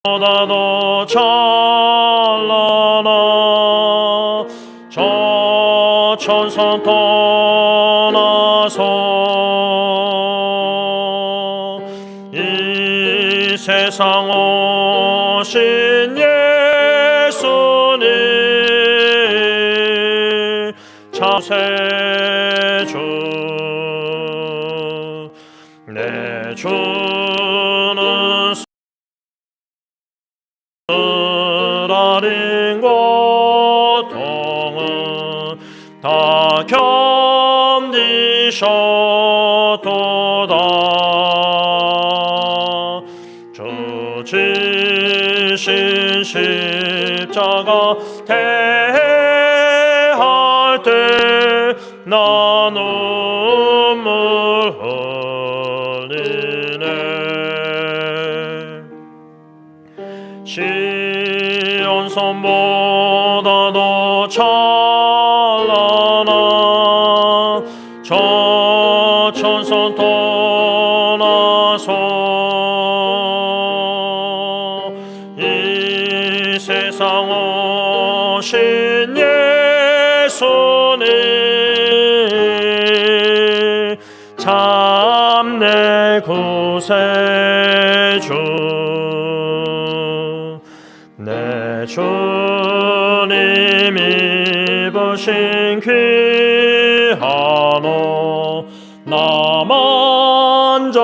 보다도 찬란한 저 천성 떠나서 이 세상 오신 예수님 창세주 내 주는 쓰라린 고통은 다 견디셨도다. 주 지신 십자가 대할 때 나 눈물 흘리네. 시온섬보다도 찬란한 저 천성 떠나서 이 세상 오신 예수님 참 내 구세주 내 주님 입으신 귀한 옷 나 만져보았네.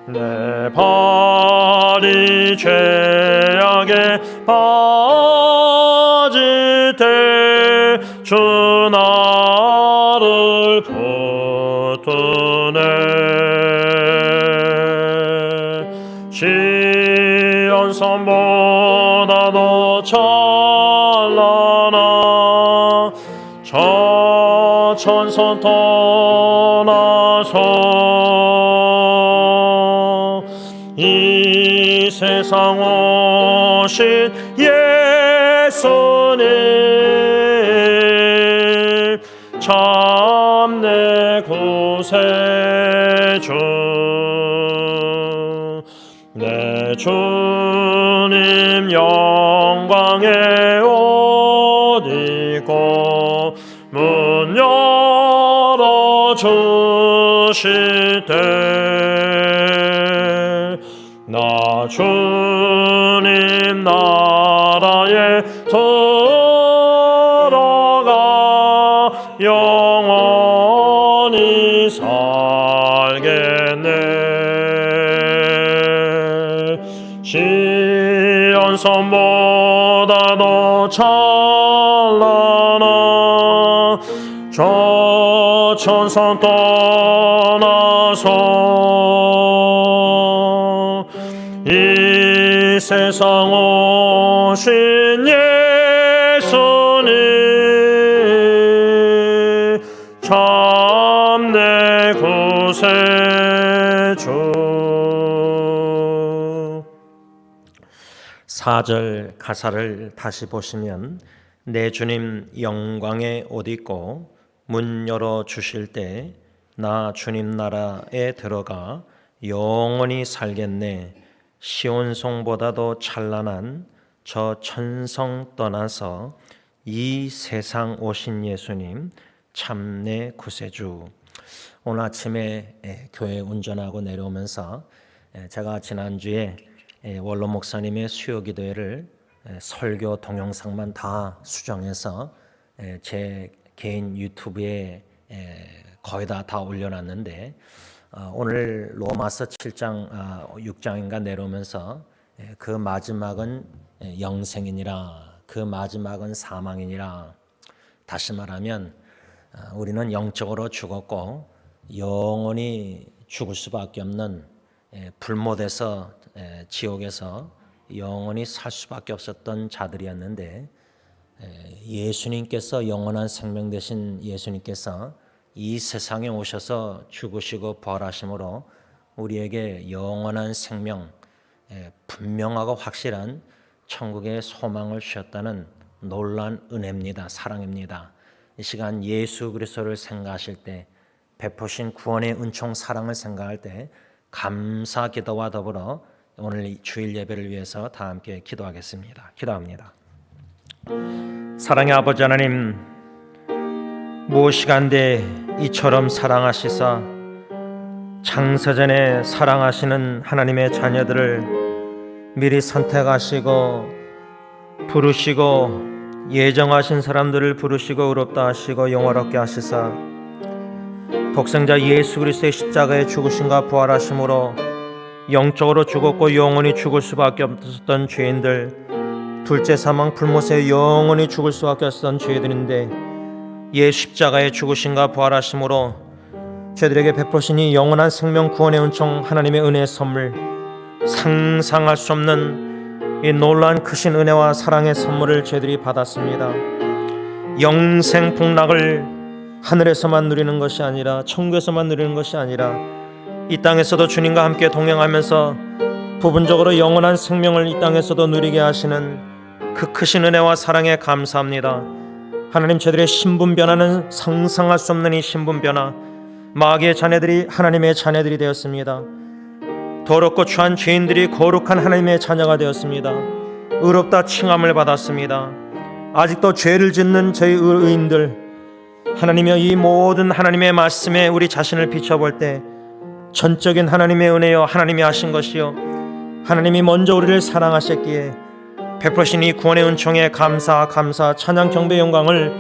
내 발이 죄악에 빠질 때 주 나를 붙드네. 시온섬보다도 찬란한 저 천성 떠나서 이 세상 오신 예수님 참 내 구세주 내 주님 영광의 옷 입고 문 열어주실 때 나 주님 나라에 들어가 영원히 살겠네. 시온섬보다도 찬란한 저 천성 떠나서 이 세상 오신 예수님 참 내 구세주. 4절 가사를 다시 보시면 내 주님 영광의 옷 입고 문 열어 주실 때 나 주님 나라에 들어가 영원히 살겠네. 시온송보다도 찬란한 저 천성 떠나서 이 세상 오신 예수님 참 내 구세주. 오늘 아침에 교회 운전하고 내려오면서 제가 지난주에 원로 목사님의 수요 기도회를 설교 동영상만 다 수정해서 제 개인 유튜브에 거의 다 올려놨는데 오늘 로마서 7장 6장인가 내려오면서 그 마지막은 영생이니라 그 마지막은 사망이니라. 다시 말하면 우리는 영적으로 죽었고 영원히 죽을 수밖에 없는 불못에서 지옥에서 영원히 살 수밖에 없었던 자들이었는데 예수님께서 영원한 생명 되신 예수님께서 이 세상에 오셔서 죽으시고 부활하심으로 우리에게 영원한 생명, 분명하고 확실한 천국의 소망을 주셨다는 놀라운 은혜입니다. 사랑입니다. 이 시간 예수 그리스도를 생각하실 때 베푸신 구원의 은총 사랑을 생각할 때 감사 기도와 더불어 오늘 주일 예배를 위해서 다 함께 기도하겠습니다. 기도합니다. 사랑의 아버지 하나님, 무엇이간데 이처럼 사랑하시사 창세전에 사랑하시는 하나님의 자녀들을 미리 선택하시고 부르시고 예정하신 사람들을 부르시고 의롭다 하시고 영원롭게 하시사 독생자 예수 그리스도의 십자가에 죽으심과 부활하심으로 영적으로 죽었고 영원히 죽을 수밖에 없었던 죄인들, 둘째 사망 불못에 영원히 죽을 수밖에 없었던 죄들인데 예 십자가에 죽으심과 부활하심으로 저희들에게 베푸신 이 영원한 생명 구원의 은총 하나님의 은혜의 선물, 상상할 수 없는 이 놀라운 크신 은혜와 사랑의 선물을 저희들이 받았습니다. 영생 복락을 하늘에서만 누리는 것이 아니라 천국에서만 누리는 것이 아니라 이 땅에서도 주님과 함께 동행하면서 부분적으로 영원한 생명을 이 땅에서도 누리게 하시는 그 크신 은혜와 사랑에 감사합니다. 하나님, 저희들의 신분 변화는 상상할 수 없는 이 신분 변화, 마귀의 자녀들이 하나님의 자녀들이 되었습니다. 더럽고 추한 죄인들이 거룩한 하나님의 자녀가 되었습니다. 의롭다 칭함을 받았습니다. 아직도 죄를 짓는 저희 의인들, 하나님이여, 이 모든 하나님의 말씀에 우리 자신을 비춰볼 때 전적인 하나님의 은혜여 하나님이 하신 것이요 하나님이 먼저 우리를 사랑하셨기에 베푸신 이 구원의 은총에 감사 찬양 경배 영광을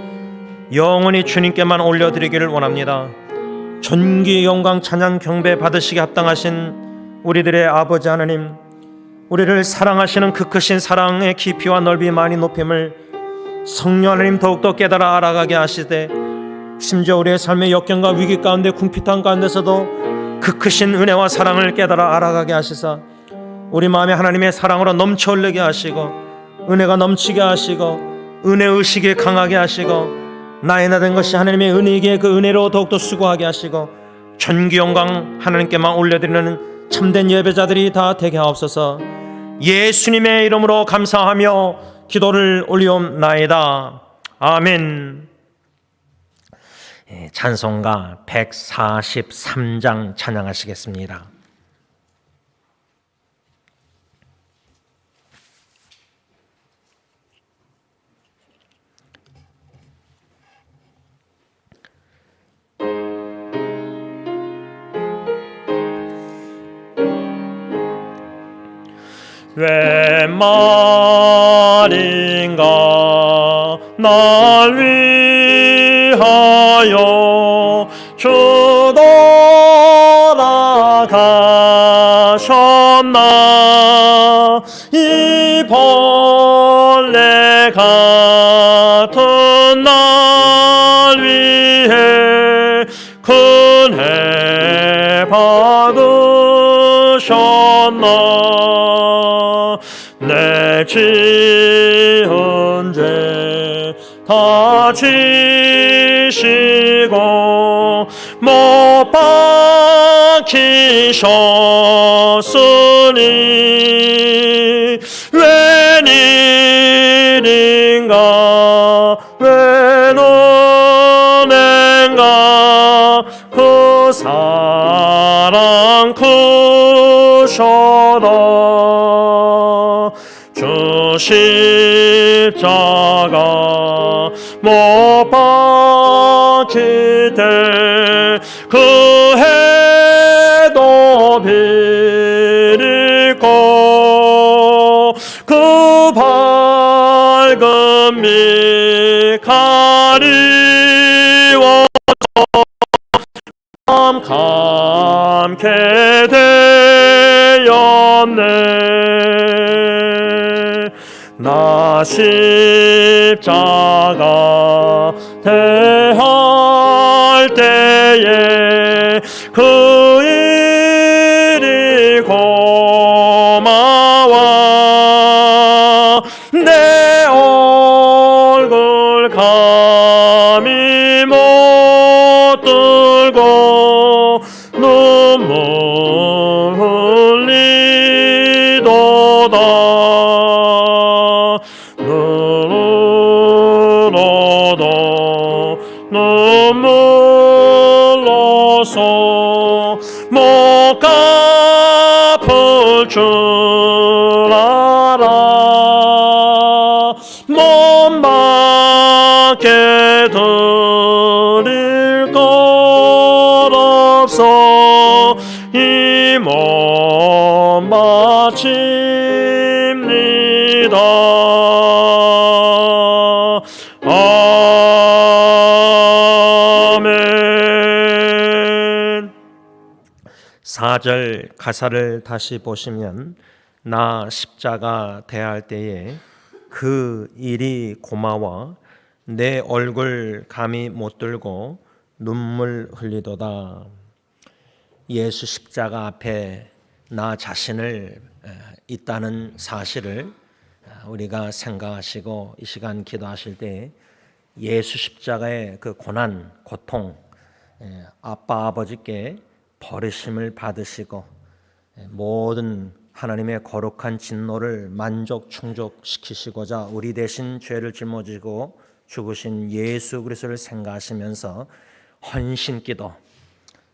영원히 주님께만 올려드리기를 원합니다. 존귀 영광 찬양 경배 받으시기 합당하신 우리들의 아버지 하나님, 우리를 사랑하시는 그 크신 사랑의 깊이와 넓이 많이 높임을 성령 하나님 더욱더 깨달아 알아가게 하시되 심지어 우리의 삶의 역경과 위기 가운데 궁핍한 가운데서도 그 크신 은혜와 사랑을 깨달아 알아가게 하시사 우리 마음에 하나님의 사랑으로 넘쳐 흘리게 하시고 은혜가 넘치게 하시고 은혜의식이 강하게 하시고 나의 나 된 것이 하나님의 은혜이기에 그 은혜로 더욱더 수고하게 하시고 전기 영광 하나님께만 올려드리는 참된 예배자들이 다 되게 하옵소서. 예수님의 이름으로 감사하며 기도를 올리옵나이다. 아멘. 찬송가 143장 찬양하시겠습니다. 왜 말인가 날 위하여 주 돌아가셨나. 이 벌레 같은 날 위해 큰 해 받으셨나. 내 지은 죄 다 지시고 못 박히셨으니 웬일인가 웬 은혜인가 그 사랑 크셔다. 주 십자가 못 박힐 때 그 해도 비리고 그 밝은 빛 가리워져 감게 되었네. 나 십자가 대할 때에 그 일이 고마워. 내 얼굴 감히 못 들고 눈물 흘리도다. 눈물로 주소서. 못 갚을 줄 알아 못 받게 드릴 것 없어 이 몸 바칩니다. 아멘. 4절 가사를 다시 보시면 나 십자가 대할 때에 그 일이 고마워 내 얼굴 감히 못 들고 눈물 흘리도다. 예수 십자가 앞에 나 자신을 있다는 사실을 우리가 생각하시고 이 시간 기도하실 때 예수 십자가의 그 고난, 고통, 아빠 아버지께 버리심을 받으시고 모든 하나님의 거룩한 진노를 만족 충족시키시고자 우리 대신 죄를 짊어지고 죽으신 예수 그리스도를 생각하시면서 헌신기도,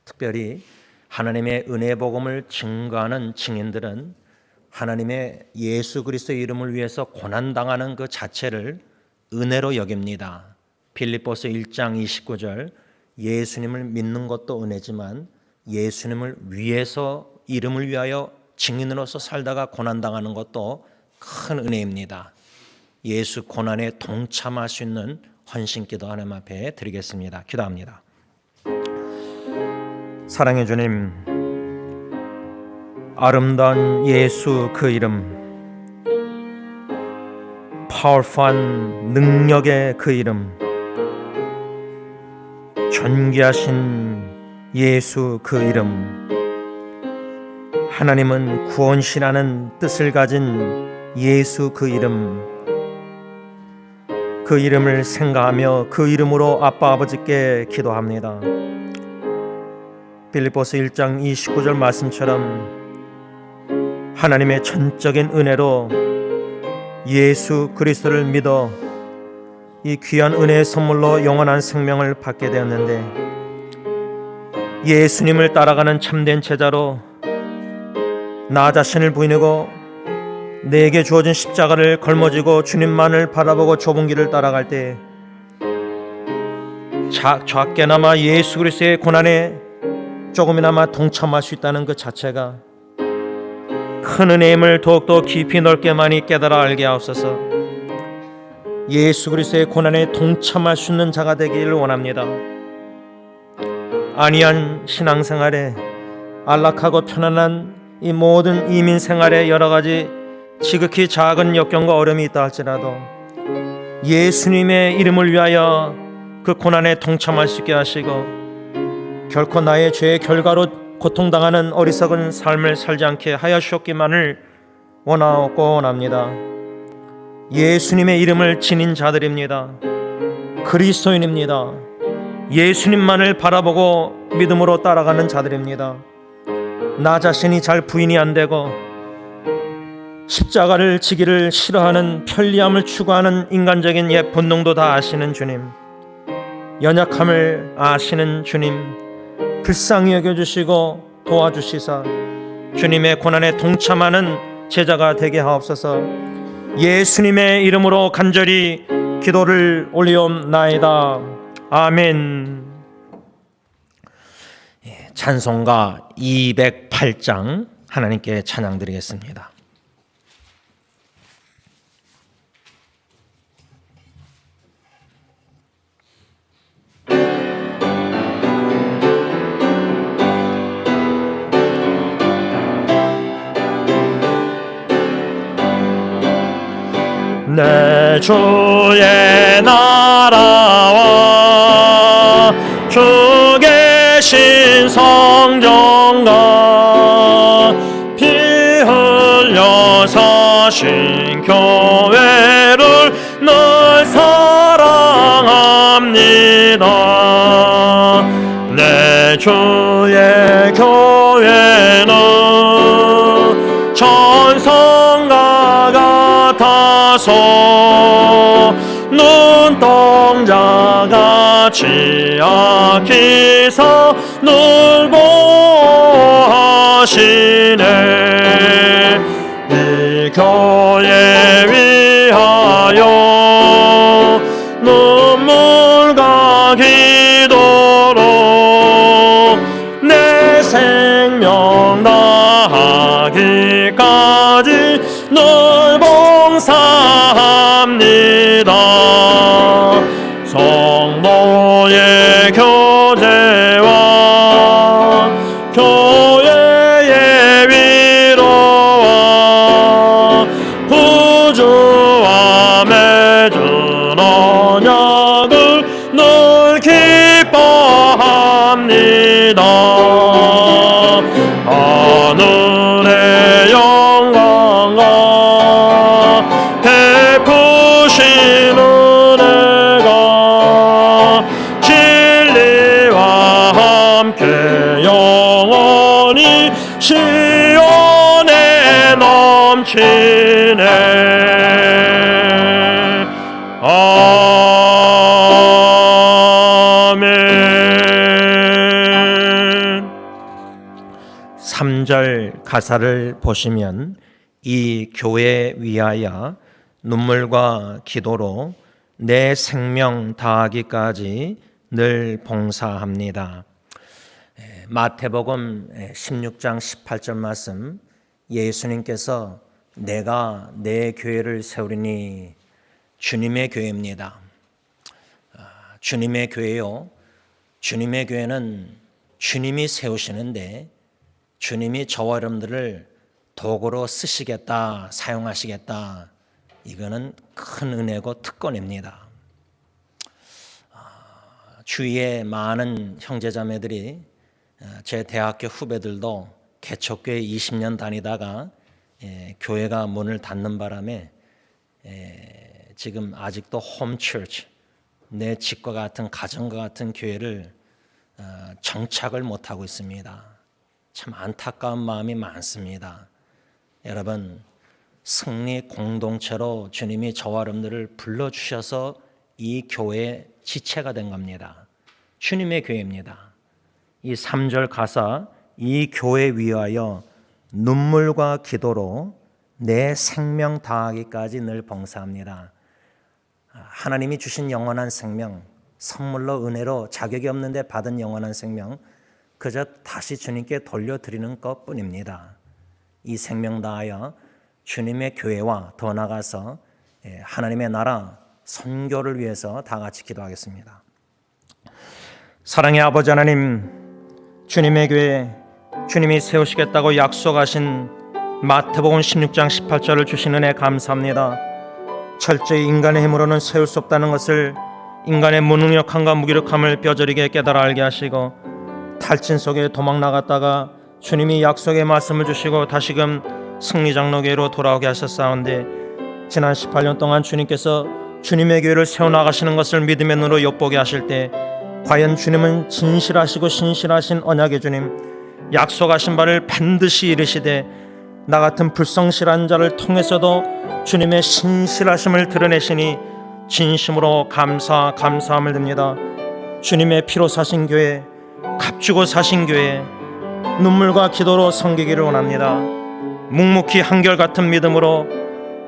특별히 하나님의 은혜 복음을 증거하는 증인들은 하나님의 예수 그리스도의 이름을 위해서 고난당하는 그 자체를 은혜로 여깁니다. 빌립보서 1장 29절 예수님을 믿는 것도 은혜지만 예수님을 위해서 이름을 위하여 증인으로서 살다가 고난당하는 것도 큰 은혜입니다. 예수 고난에 동참할 수 있는 헌신기도 하나님 앞에 드리겠습니다. 기도합니다. 사랑의 주님, 아름다운 예수 그 이름, 파워풀한 능력의 그 이름, 존귀하신 예수 그 이름, 하나님은 구원시라는 뜻을 가진 예수 그 이름, 그 이름을 생각하며 그 이름으로 아빠 아버지께 기도합니다. 빌립보서 1장 29절 말씀처럼 하나님의 전적인 은혜로 예수 그리스도를 믿어 이 귀한 은혜의 선물로 영원한 생명을 받게 되었는데 예수님을 따라가는 참된 제자로 나 자신을 부인하고 내게 주어진 십자가를 걸머지고 주님만을 바라보고 좁은 길을 따라갈 때 작게나마 예수 그리스도의 고난에 조금이나마 동참할 수 있다는 그 자체가 큰 은혜임을 더욱더 깊이 넓게 많이 깨달아 알게 하옵소서. 예수 그리스도의 고난에 동참할 수 있는 자가 되기를 원합니다. 안이한 신앙생활에 안락하고 편안한 이 모든 이민 생활에 여러 가지 지극히 작은 역경과 어려움이 있다 할지라도 예수님의 이름을 위하여 그 고난에 동참할 수 있게 하시고 결코 나의 죄의 결과로 고통당하는 어리석은 삶을 살지 않게 하여 주셨기만을 원하고 원합니다. 예수님의 이름을 지닌 자들입니다. 그리스도인입니다. 예수님만을 바라보고 믿음으로 따라가는 자들입니다. 나 자신이 잘 부인이 안 되고 십자가를 지기를 싫어하는 편리함을 추구하는 인간적인 옛 본능도 다 아시는 주님, 연약함을 아시는 주님, 불쌍히 여겨주시고 도와주시사 주님의 고난에 동참하는 제자가 되게 하옵소서. 예수님의 이름으로 간절히 기도를 올리옵나이다. 아멘. 찬송가 208장 하나님께 찬양드리겠습니다. 내 주의 나라와 주 계신 성전과 피 흘려 사신 교회를 늘 사랑합니다. 내 주의 교회는 천성과 같아서 눈동자가 지약히사 늘 보하시네. 이 교회 위하여 눈물과 기도로 내 생명 다하기까지 늘 봉사합니다. 성도의 교제와 교회의 위로와 구주와 맺은 언약을 늘 기뻐합니다. 하늘의 영광과 베푸신 은혜가 진리와 함께 영원히 시온에 넘치네. 아멘. 3절 가사를 보시면 이 교회 위하여 눈물과 기도로 내 생명 다하기까지 늘 봉사합니다. 마태복음 16장 18절 말씀, 예수님께서 내가 내 교회를 세우리니, 주님의 교회입니다. 주님의 교회요. 주님의 교회는 주님이 세우시는데 주님이 저와 여러분들을 도구로 쓰시겠다, 사용하시겠다. 이거는 큰 은혜고 특권입니다. 주위에 많은 형제자매들이, 제 대학교 후배들도 개척교회 20년 다니다가 교회가 문을 닫는 바람에 지금 아직도 홈처치, 내 집과 같은, 가정과 같은 교회를 정착을 못하고 있습니다. 참 안타까운 마음이 많습니다. 여러분, 승리 공동체로 주님이 저와 여러분들을 불러주셔서 이 교회의 지체가 된 겁니다. 주님의 교회입니다. 이 3절 가사, 이 교회 위하여 눈물과 기도로 내 생명 다하기까지 늘 봉사합니다. 하나님이 주신 영원한 생명, 선물로 은혜로 자격이 없는데 받은 영원한 생명, 그저 다시 주님께 돌려드리는 것뿐입니다. 이 생명 다하여 주님의 교회와 더 나아가서 하나님의 나라 선교를 위해서 다 같이 기도하겠습니다. 사랑의 아버지 하나님, 주님의 교회, 주님이 세우시겠다고 약속하신 마태복음 16장 18절을 주신 은혜 감사합니다. 철저히 인간의 힘으로는 세울 수 없다는 것을, 인간의 무능력함과 무기력함을 뼈저리게 깨달아 알게 하시고, 탈진 속에 도망 나갔다가 주님이 약속의 말씀을 주시고 다시금 승리장로교회로 돌아오게 하셨사온데, 지난 18년 동안 주님께서 주님의 교회를 세워나가시는 것을 믿음의 눈으로 엿보게 하실 때, 과연 주님은 진실하시고 신실하신 언약의 주님, 약속하신 바를 반드시 이루시되 나 같은 불성실한 자를 통해서도 주님의 신실하심을 드러내시니 진심으로 감사함을 드립니다. 주님의 피로 사신 교회, 값주고 사신 교회, 눈물과 기도로 섬기기를 원합니다. 묵묵히 한결같은 믿음으로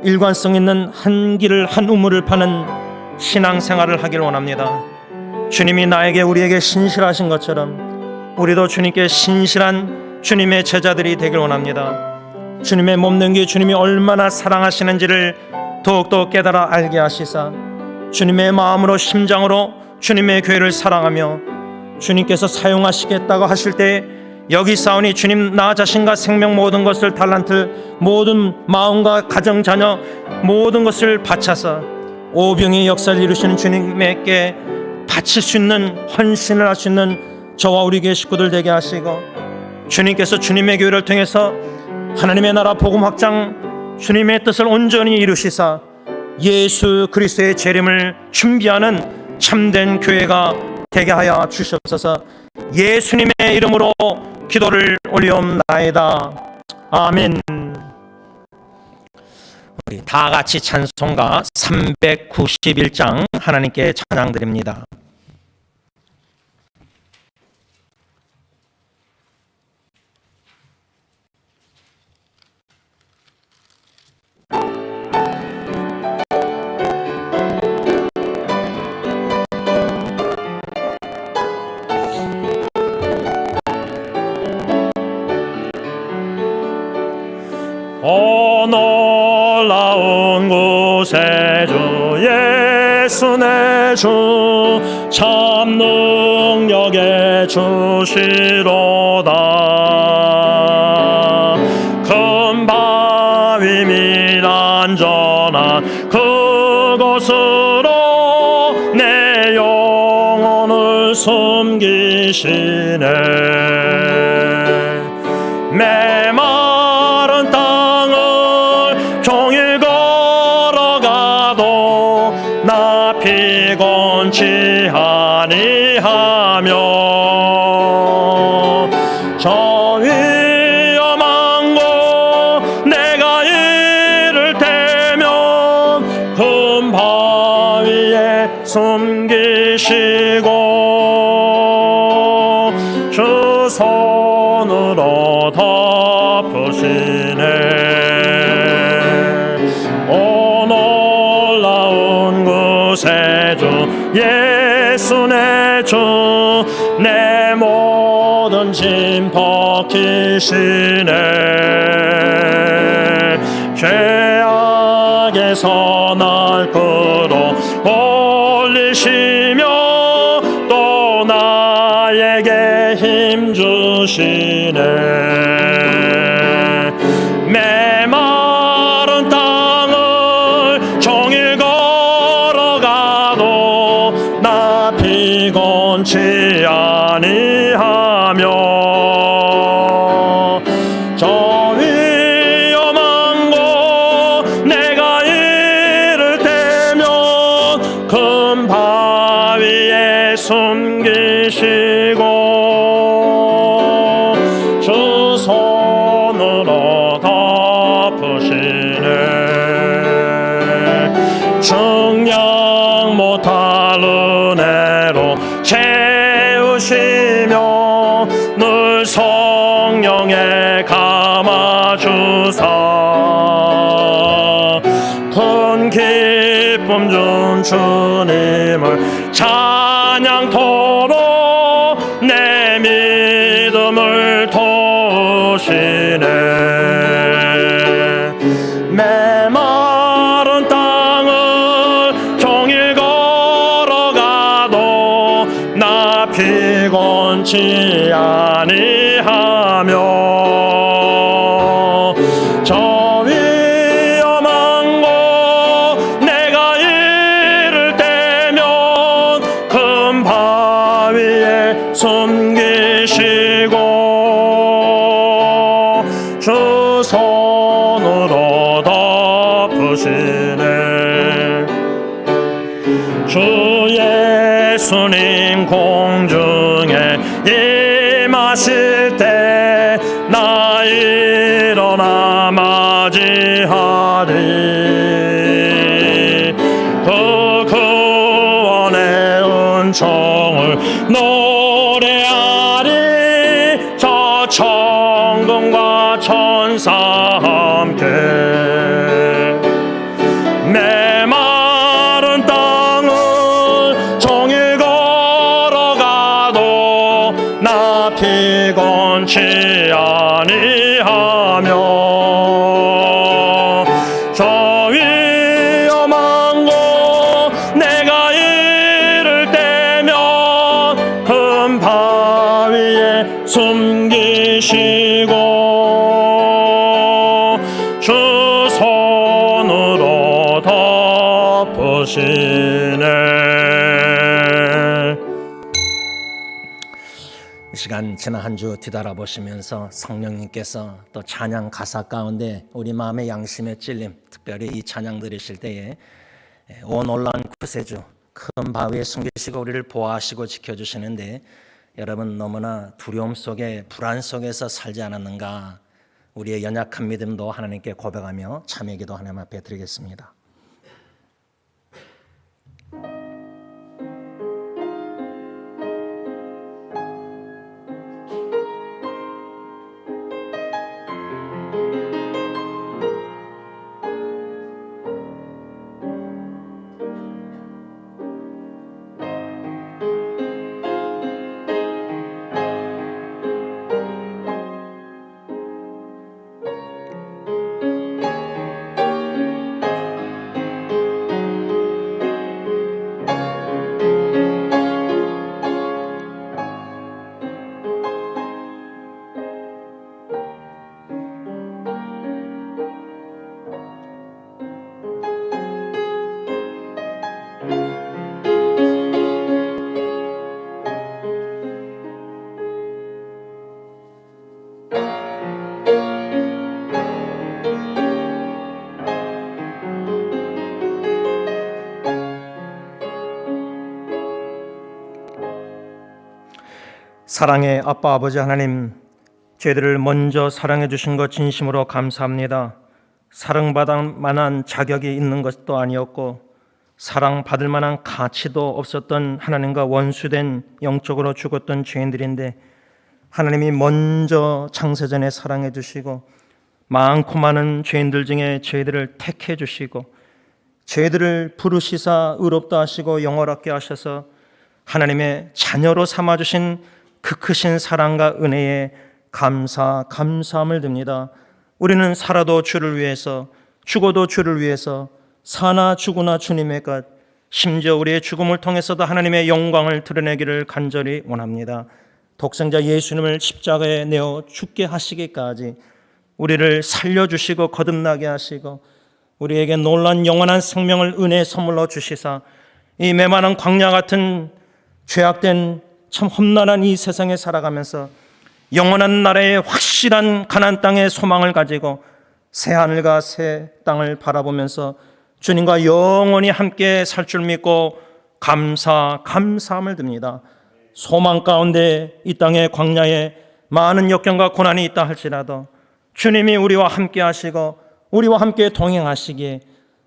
일관성 있는 한 길을 한 우물을 파는 신앙생활을 하기를 원합니다. 주님이 나에게, 우리에게 신실하신 것처럼 우리도 주님께 신실한 주님의 제자들이 되길 원합니다. 주님의 몸된 게 주님이 얼마나 사랑하시는지를 더욱더 깨달아 알게 하시사, 주님의 마음으로, 심장으로 주님의 교회를 사랑하며 주님께서 사용하시겠다고 하실 때, 여기 싸우니 주님, 나 자신과 생명 모든 것을, 달란트 모든 마음과 가정 자녀 모든 것을 바쳐서 오병의 역사를 이루시는 주님께 바칠 수 있는, 헌신을 할 수 있는 저와 우리 교회 식구들 되게 하시고, 주님께서 주님의 교회를 통해서 하나님의 나라 복음 확장, 주님의 뜻을 온전히 이루시사 예수 그리스도의 재림을 준비하는 참된 교회가 되게 하여 주시옵소서. 예수님의 이름으로 기도를 올리옵나이다. 아멘. 우리 다 같이 찬송가 391장 하나님께 찬양드립니다. 주 참 능력의 주시로다. 큰 바위 및 안전한 그곳으로 내 영혼을 숨기시네. 메마른 땅을 종일 걸어가도 나 피곤치 아니하며 저 위험한 곳 내가 이를 때면 큰 바위에 숨기시고 주 손으로 덮으시네. 오 놀라운 구세주 예수 내 주 내 모든 짐 벗기시네. 죄악에서 날 끌어올리시며 또 나에게 힘 주시네. 메마른 땅을 종일 걸어가도 나 피곤치 아니하며 저 위험한 곳 내가 이를 때면 큰 바위에 숨기시고 주 손으로 덮으시네. 증량 못할 은혜로 채우시며 늘 성령에 감아주사 큰 기쁨 준 주님을 찬양토록 내 믿음을 도우시네. 메마른 땅을 종일 걸어가도 나 피곤치 아니하며 저 위험한 곳 내가 이를 때면 큰 바위에 숨기시고 주 손으로 덮으시네. 주 예수님 공중에 임하실 때 나 일어나 맞이하리. 그 구원의 은총을 노래하리. 저 천군과 천사 함께 메마른 땅을 종일 걸어가도 나 피곤치 아니하며 저 위험한 곳 내가 이를 때면 큰 바위에 숨기시고 주 손으로 덮으시네. 이 시간 지난 한 주 뒤돌아보시면서 성령님께서 또 찬양 가사 가운데 우리 마음의 양심에 찔림, 특별히 이 찬양 들으실 때에 오 놀라운 구세주 큰 바위에 숨기시고 우리를 보호하시고 지켜주시는데 여러분 너무나 두려움 속에 불안 속에서 살지 않았는가. 우리의 연약한 믿음도 하나님께 고백하며 참여 기도 하나님 앞에 드리겠습니다. 사랑의 아빠 아버지 하나님, 저희들을 먼저 사랑해 주신 것 진심으로 감사합니다. 사랑받을 만한 자격이 있는 것도 아니었고 사랑받을 만한 가치도 없었던 하나님과 원수된 영적으로 죽었던 죄인들인데 하나님이 먼저 창세전에 사랑해 주시고 많고 많은 죄인들 중에 저희들을 택해 주시고 저희들을 부르시사 의롭다 하시고 영원하게 하셔서 하나님의 자녀로 삼아주신 그 크신 사랑과 은혜에 감사함을 듭니다. 우리는 살아도 주를 위해서, 죽어도 주를 위해서, 사나 죽으나 주님의 것, 심지어 우리의 죽음을 통해서도 하나님의 영광을 드러내기를 간절히 원합니다. 독생자 예수님을 십자가에 내어 죽게 하시기까지 우리를 살려주시고 거듭나게 하시고 우리에게 놀라운 영원한 생명을 은혜의 선물로 주시사 이 메마른 광야 같은 죄악된 참 험난한 이 세상에 살아가면서 영원한 나라의 확실한 가나안 땅의 소망을 가지고 새 하늘과 새 땅을 바라보면서 주님과 영원히 함께 살 줄 믿고 감사함을 듭니다. 소망 가운데 이 땅의 광야에 많은 역경과 고난이 있다 할지라도 주님이 우리와 함께 하시고 우리와 함께 동행하시기에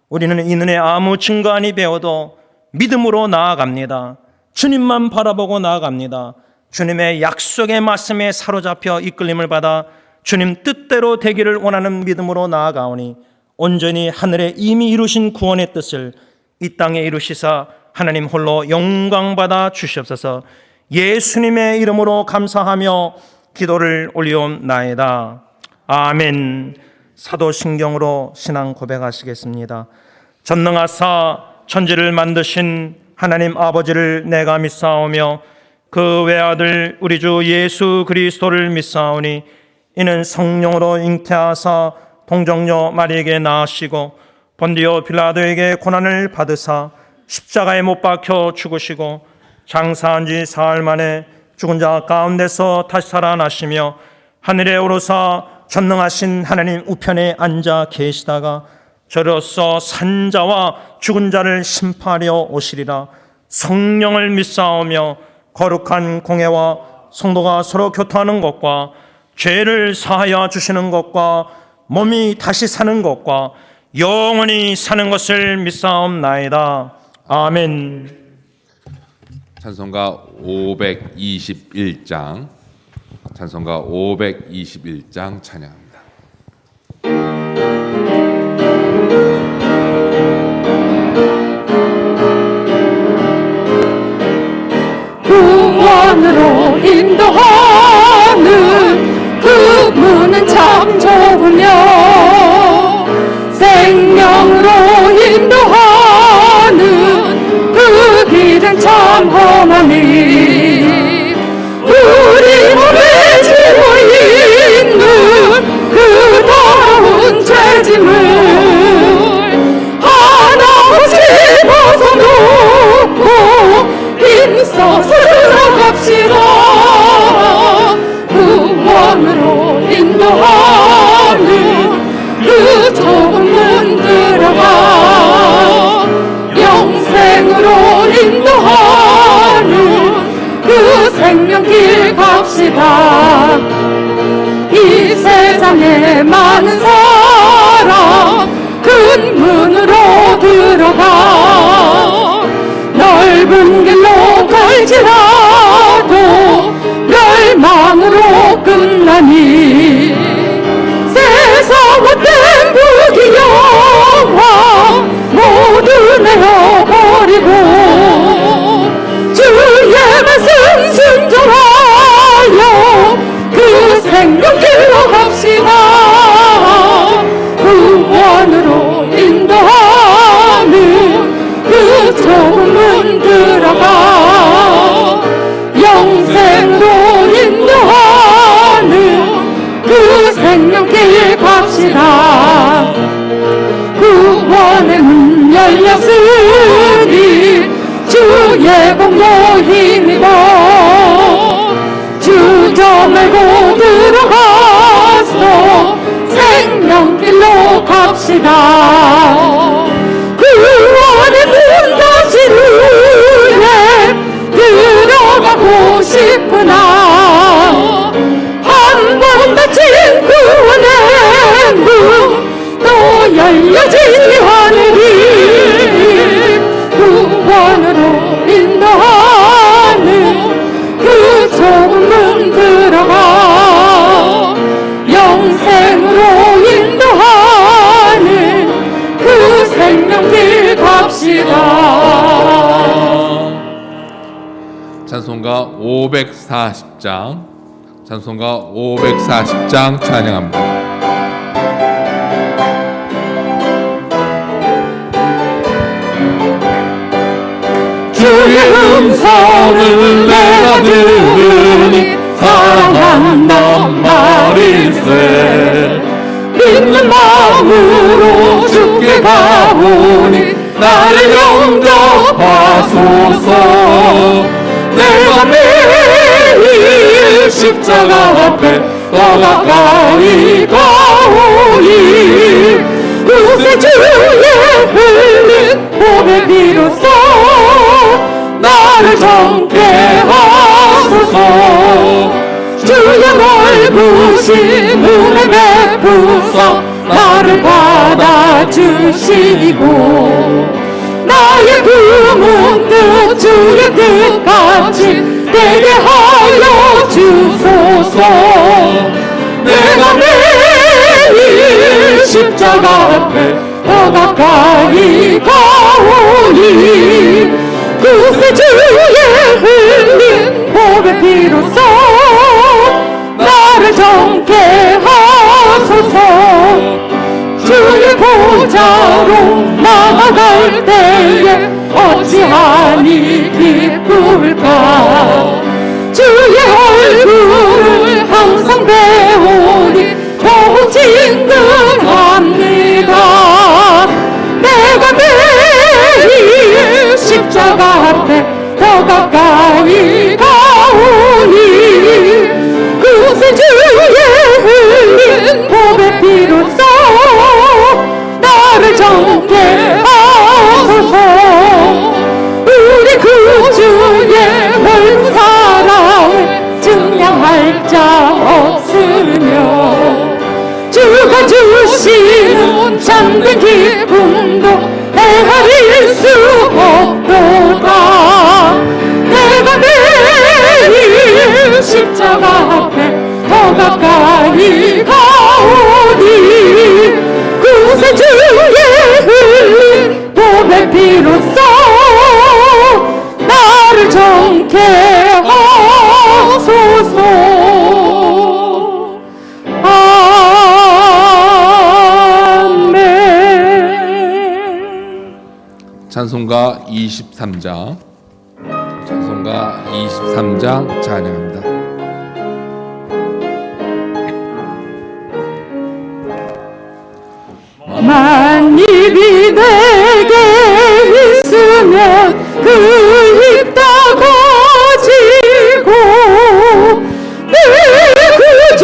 우리는 이 눈에 아무 증거 아니 배워도 믿음으로 나아갑니다. 주님만 바라보고 나아갑니다. 주님의 약속의 말씀에 사로잡혀 이끌림을 받아 주님 뜻대로 되기를 원하는 믿음으로 나아가오니 온전히 하늘에 이미 이루신 구원의 뜻을 이 땅에 이루시사 하나님 홀로 영광받아 주시옵소서. 예수님의 이름으로 감사하며 기도를 올리옵나이다. 아멘. 사도신경으로 신앙 고백하시겠습니다. 전능하사 천지를 만드신 하나님 아버지를 내가 믿사오며 그 외아들 우리 주 예수 그리스도를 믿사오니 이는 성령으로 잉태하사 동정녀 마리에게 낳으시고 본디오 빌라도에게 고난을 받으사 십자가에 못 박혀 죽으시고 장사한 지 사흘 만에 죽은 자 가운데서 다시 살아나시며 하늘에 오르사 전능하신 하나님 우편에 앉아 계시다가 저로서 산자와 죽은 자를 심판하려 오시리라. 성령을 믿사오며 거룩한 공회와 성도가 서로 교통하는 것과 죄를 사하여 주시는 것과 몸이 다시 사는 것과 영원히 사는 것을 믿사옵나이다. 아멘. 찬송가 521장 찬양합니다. 구원으로 인도하는 그 문은 참 좁으며 생명으로 인도하는 그 길은 참 험하니 우리 몸에 지고 있는 그 더러운 죄짐을 하나씩 벗어놓고 힘써서 갑시다. 구원으로 인도하는 그 좁은 문 들어가 영생으로 인도하는 그 생명길 갑시다. 이 세상에 많은 사람 큰 문으로 들어가 넓은 길로 갈지라도 멸망으로 끝나니 세상 못된 부귀영화 모두 내어버리고 주의 말씀 순종하여 그 생명길로 갑시다. 구원으로 인도하는 그 좁은 문 들어가 540장, 찬송가 540장 찬양합니다. 주의 음성을 내가 들으니 사랑한단 말일세. 믿는 마음으로 주께 가오니 나를 영접하소서. 내가 매일 십자가 앞에 더 가까이 가오니 그새 주의 흘린 몸의 비로소 나를 정케 하소서. 주의 넓으신 은혜 베푸사 나를 받아주시고 나의 품은 뜻 주의 뜻같이 되게 하여 주소서. 내가 매일 십자가 앞에 더 가까이 가오니 그새 주의 흘린 몸의 피로써 나를 정케 하소서. 주의 보좌로 나아갈 때에 어찌하니 기쁠까. 주의 얼굴을 항상 배우니 더욱 진득합니다. 내가 매일 십자가 앞에 더 가까이 가오니 그새 주의 흘린 몸의 피로써 나를 정케 하소서. 우리 구주의 넓은 사랑을 증량할 자 없으며 주가 주시는 참된 기쁨도 헤아릴 수 없도다. 내가 매일 십자가 앞에 더 가까이 가오니 그새 주의 흘린 몸의 피로써 나를 정케 하소서. 찬송가 23장, 찬송가 23장 찬양합니다. 만입이 내게 있으면 그 입 다 가지고 내 구주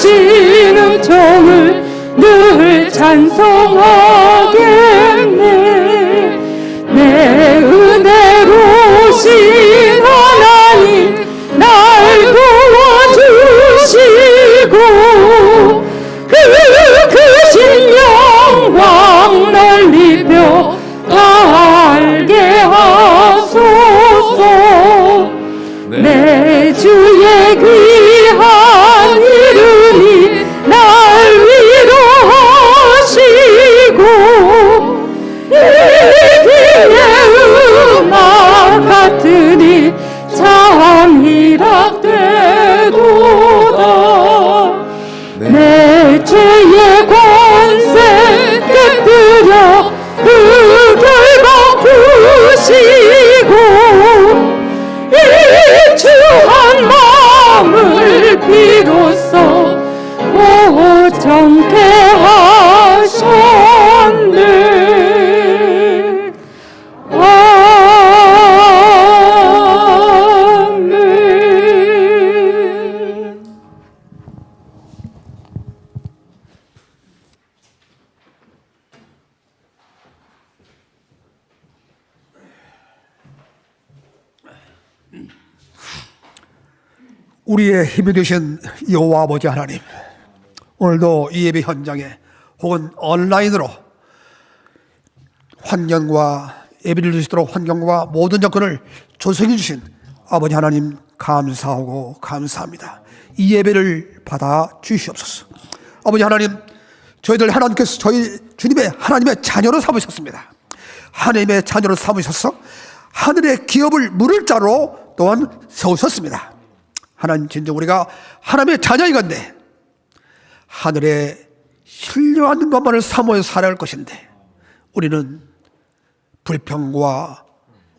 주시는 종을 늘 찬송하겠네. 내 은혜로우신 하나님 날 도와주시고 그 크신 영광 넓히며 다 알게 하소서. 내 주의 귀한 이름이 날 위로하시고 이 귀의 음악 같으니 참 희락되도다. 내 죄의 권세 깨뜨려 그 결박 푸시고 이 주한 마음을 비로소 오정케 하셨네. 아멘. 우리의 힘이 되신 여호와 아버지 하나님, 오늘도 이 예배 현장에 혹은 온라인으로 환경과 예배를 드릴 수 있도록 환경과 모든 여건을 조성해 주신 아버지 하나님 감사하고 감사합니다. 이 예배를 받아 주시옵소서. 아버지 하나님, 저희들 하나님께서 저희 주님의 하나님의 자녀로 삼으셨습니다. 하나님의 자녀로 삼으셔서 하늘의 기업을 물을 자로 또한 세우셨습니다. 하나님, 진정 우리가 하나님의 자녀이건데 하늘의 신령한 것만을 사모해서 살아갈 것인데 우리는 불평과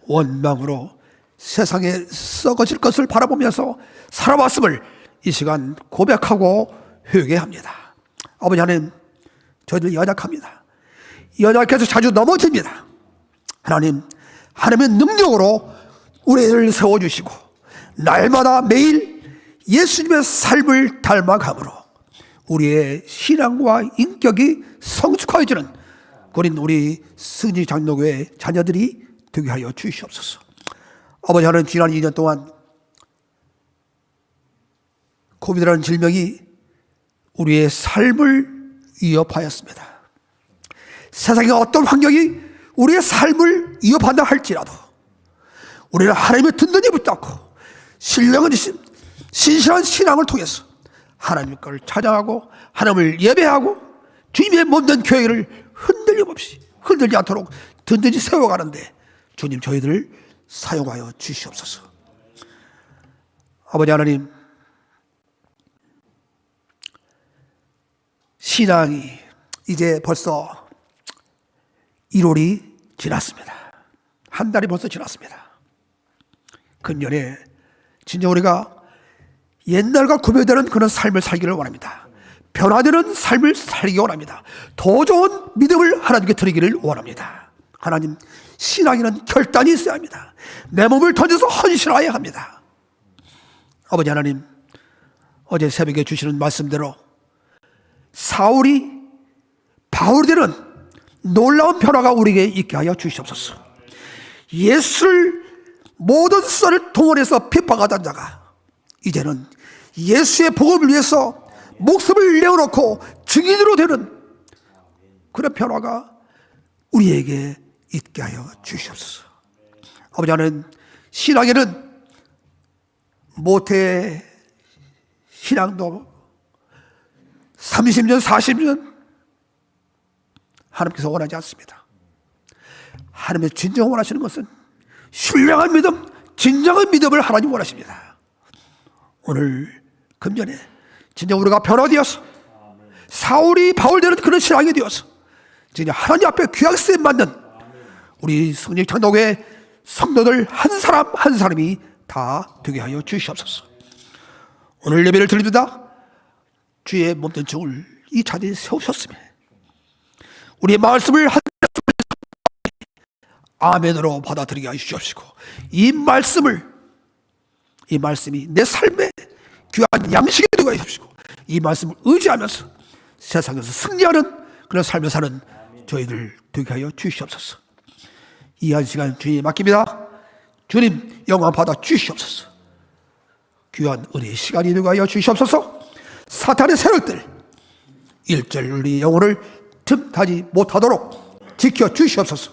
원망으로 세상에 썩어질 것을 바라보면서 살아왔음을 이 시간 고백하고 회개합니다. 아버지 하나님, 저희들 연약합니다. 연약해서 자주 넘어집니다. 하나님, 하나님의 능력으로 우리를 세워주시고 날마다 매일 예수님의 삶을 닮아감으로 우리의 신앙과 인격이 성숙해지는 그린 우리 승리 장로교회 자녀들이 되게 하여 주시옵소서. 아버지 하나님, 지난 2년 동안 코비드라는 질병이 우리의 삶을 위협하였습니다. 세상의 어떤 환경이 우리의 삶을 위협한다 할지라도 우리는 하나님의 든든히 붙잡고 신령한 신실한 신앙을 통해서 하나님 걸 찬양하고 하나님을 예배하고 주님의 몸된 교회를 흔들리지 않도록 든든히 세워가는데 주님, 저희들을 사용하여 주시옵소서. 아버지 하나님, 신앙이 이제 벌써 1월이 지났습니다. 한 달이 벌써 지났습니다. 금년에 진짜 우리가 옛날과 구별되는 그런 삶을 살기를 원합니다. 변화되는 삶을 살기 원합니다. 더 좋은 믿음을 하나님께 드리기를 원합니다. 하나님, 신앙에는 결단이 있어야 합니다. 내 몸을 던져서 헌신하여야 합니다. 아버지 하나님, 어제 새벽에 주시는 말씀대로 사울이 바울이 되는 놀라운 변화가 우리에게 있게 하여 주시옵소서. 예수를 모든 수단을 동원해서 핍박하던 자가 이제는 예수의 복음을 위해서 목숨을 내어놓고 증인으로 되는 그런 변화가 우리에게 있게 하여 주시옵소서. 아버지 하나님, 신앙에는 모태 신앙도 30년 40년 하나님께서 원하지 않습니다. 하나님의 진정 원하시는 것은 신령한 믿음, 진정한 믿음을 하나님 원하십니다. 오늘 금년에 진정 우리가 변화되어서 사울이 바울되는 그런 신앙이 되어서 진짜 하나님 앞에 귀하게 쓰임 받는 우리 성령 장로교회 성도들 한 사람 한 사람이 다 되게 하여 주시옵소서. 오늘 예배를 드립니다. 주의 몸된 종을 이 자리에 세우셨으며 우리의 말씀을 한 아멘으로 받아들이게 하여 주시옵시고 이 말씀이 내 삶의 귀한 양식이 되게 하여 주시고 이 말씀을 의지하면서 세상에서 승리하는 그런 삶을 사는 저희들 되게 하여 주시옵소서. 이 한 시간 주님에 맡깁니다. 주님, 영광 받아 주시옵소서. 귀한 은혜의 시간이 되게 하여 주시옵소서. 사탄의 세력들 일절 우리 영혼을 틈타지 못하도록 지켜 주시옵소서.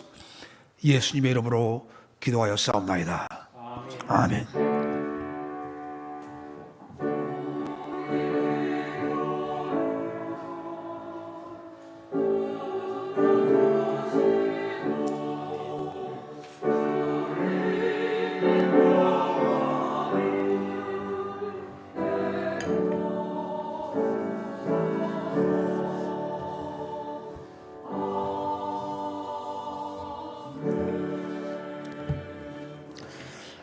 예수님의 이름으로 기도하여 싸움나이다. 아멘.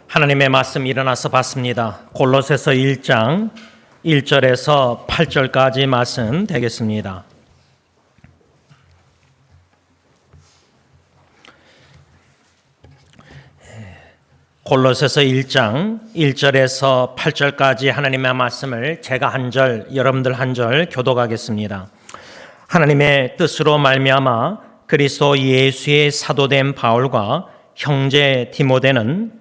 하나님의 말씀 일어나서 봤습니다. 골로새서 1장 1절에서 8절까지 말씀 되겠습니다. 골로새서 1장 1절에서 8절까지 하나님의 말씀을 제가 한 절, 여러분들 한 절 교독하겠습니다. 하나님의 뜻으로 말미암아 그리스도 예수의 사도된 바울과 형제 디모데는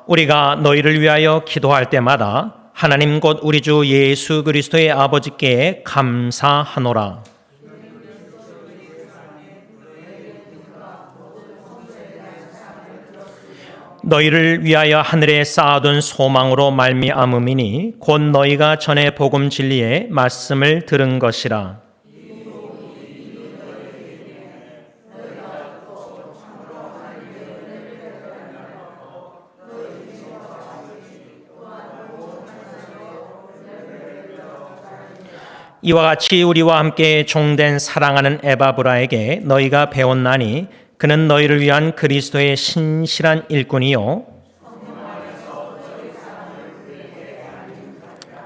우리가 너희를 위하여 기도할 때마다 하나님 곧 우리 주 예수 그리스도의 아버지께 감사하노라. 너희를 위하여 하늘에 쌓아둔 소망으로 말미암음이니 곧 너희가 전에 복음 진리의 말씀을 들은 것이라. 이와 같이 우리와 함께 종된 사랑하는 에바브라에게 너희가 배웠나니 그는 너희를 위한 그리스도의 신실한 일꾼이요.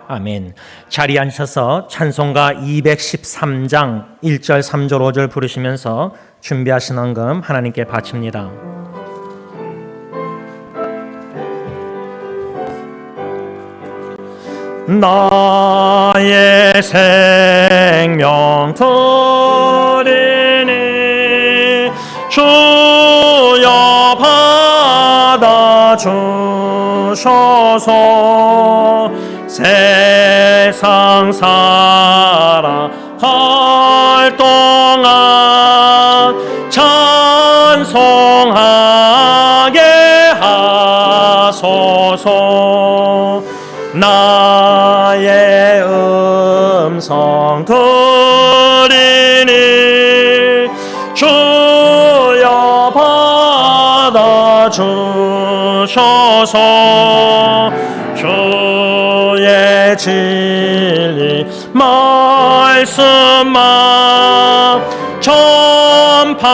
아멘. 자리에 앉으셔서 찬송가 213장 1절 3절 5절 부르시면서 준비하신 헌금 하나님께 바칩니다. 나의 생명 드리니 주여 받아주셔서 세상 살아갈 동안 찬송하게 하소서. 나의 음성 들리니 주여 받아주셔서 주의 진리 말씀만 전파하게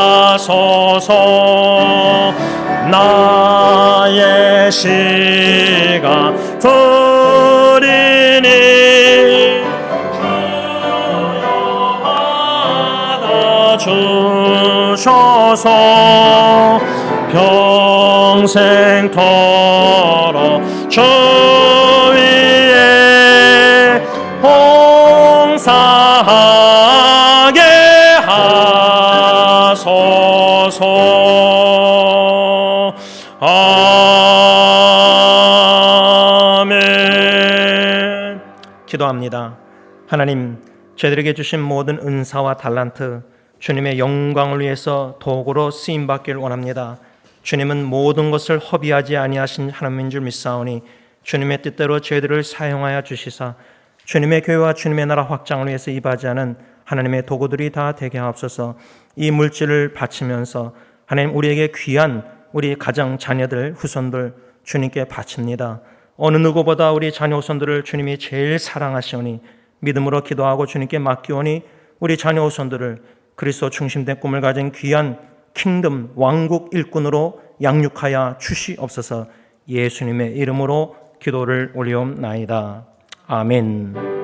하소서. 나의 시간 드리니 주여 받아주셔서 평생토록 주 위에 봉사하게 하소서. 아멘. 기도합니다. 하나님, 저희들에게 주신 모든 은사와 달란트 주님의 영광을 위해서 도구로 쓰임 받기를 원합니다. 주님은 모든 것을 허비하지 아니하신 하나님인 줄 믿사오니 주님의 뜻대로 저희들을 사용하여 주시사 주님의 교회와 주님의 나라 확장을 위해서 이바지하는 하나님의 도구들이 다 되게 하옵소서. 이 물질을 바치면서 하나님, 우리에게 귀한 우리 가정, 자녀들, 후손들 주님께 바칩니다. 어느 누구보다 우리 자녀 후손들을 주님이 제일 사랑하시오니 믿음으로 기도하고 주님께 맡기오니 우리 자녀 후손들을 그리스도 중심된 꿈을 가진 귀한 킹덤 왕국 일꾼으로 양육하여 주시옵소서. 예수님의 이름으로 기도를 올리옵나이다. 아멘.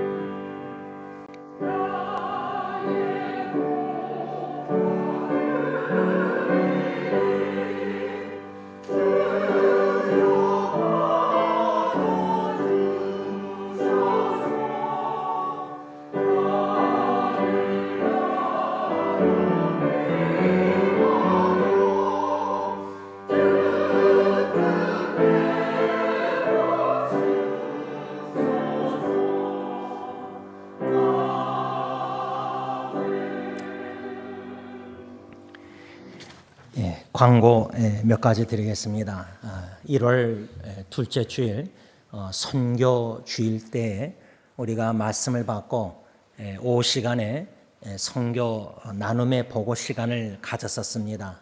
광고 몇 가지 드리겠습니다. 1월 둘째 주일 선교 주일 때에 우리가 말씀을 받고 오후 시간에 선교 나눔의 보고 시간을 가졌었습니다.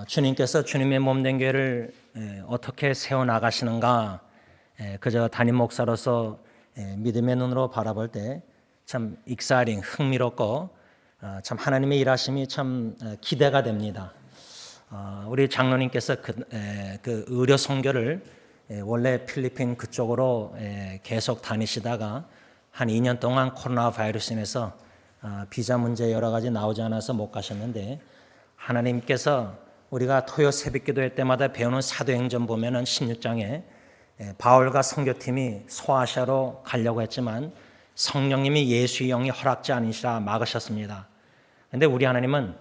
주님께서 주님의 몸된 교회를 어떻게 세워나가시는가, 그저 담임 목사로서 믿음의 눈으로 바라볼 때 참 익사이링, 흥미롭고 참 하나님의 일하심이 참 기대가 됩니다. 우리 장로님께서 그 의료 선교를 원래 필리핀 그쪽으로 계속 다니시다가 한 2년 동안 코로나 바이러스 인해서 비자 문제 여러 가지 나오지 않아서 못 가셨는데, 하나님께서 우리가 토요 새벽기도회 때마다 배우는 사도행전 보면은 16장에 바울과 선교팀이 소아시아로 가려고 했지만 성령님이 예수의 영이 허락지 않으시라 막으셨습니다. 그런데 우리 하나님은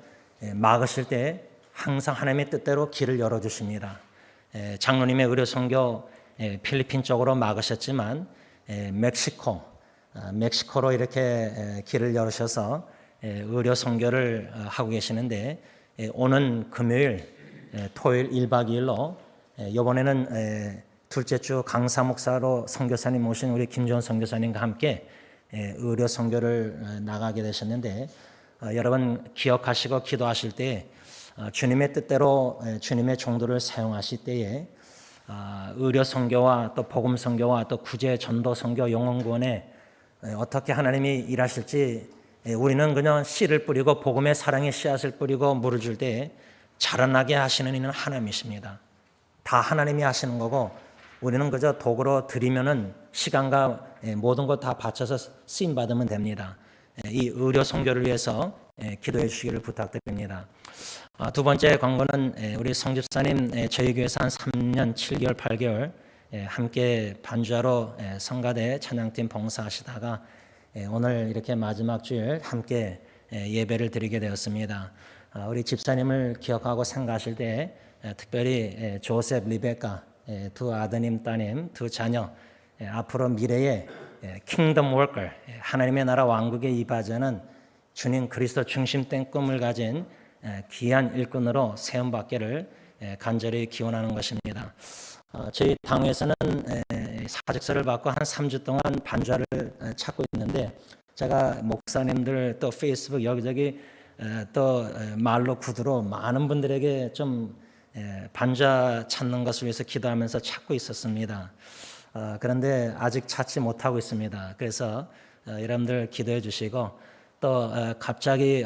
막으실 때 항상 하나님의 뜻대로 길을 열어주십니다. 장로님의 의료 선교 필리핀 쪽으로 막으셨지만 멕시코로 이렇게 길을 열으셔서 의료 선교를 하고 계시는데, 오는 금요일, 토요일 1박 2일로 이번에는 둘째 주 강사 목사로 선교사님 모신 우리 김주원 선교사님과 함께 의료 선교를 나가게 되셨는데 여러분 기억하시고 기도하실 때 주님의 뜻대로 주님의 종도를 사용하실 때에 의료 선교와 또 복음 선교와 또 구제 전도 선교 영혼 구원에 어떻게 하나님이 일하실지 우리는 그냥 씨를 뿌리고 복음의 사랑의 씨앗을 뿌리고 물을 줄 때 자라나게 하시는 이는 하나님이십니다. 다 하나님이 하시는 거고 우리는 그저 도구로 드리면은 시간과 모든 것 다 바쳐서 쓰임 받으면 됩니다. 이 의료 선교를 위해서 기도해 주시기를 부탁드립니다. 두 번째 광고는 우리 성 집사님 저희 교회에서 한 3년 7개월 8개월 함께 반주하러 성가대 찬양팀 봉사하시다가 오늘 이렇게 마지막 주일 함께 예배를 드리게 되었습니다. 우리 집사님을 기억하고 생각하실 때 특별히 조셉, 리베카 두 아드님, 따님, 두 자녀 앞으로 미래의 킹덤 워커 하나님의 나라 왕국에 입하자는 주님 그리스도 중심된 꿈을 가진 귀한 일꾼으로 세움받기를 간절히 기원하는 것입니다. 저희 당회에서는 사직서를 받고 한 3주 동안 반주를 찾고 있는데 제가 목사님들 또 페이스북 여기저기 또 말로 구두로 많은 분들에게 좀 반자 찾는 것을 위해서 기도하면서 찾고 있었습니다. 그런데 아직 찾지 못하고 있습니다. 그래서 여러분들 기도해 주시고 또 갑자기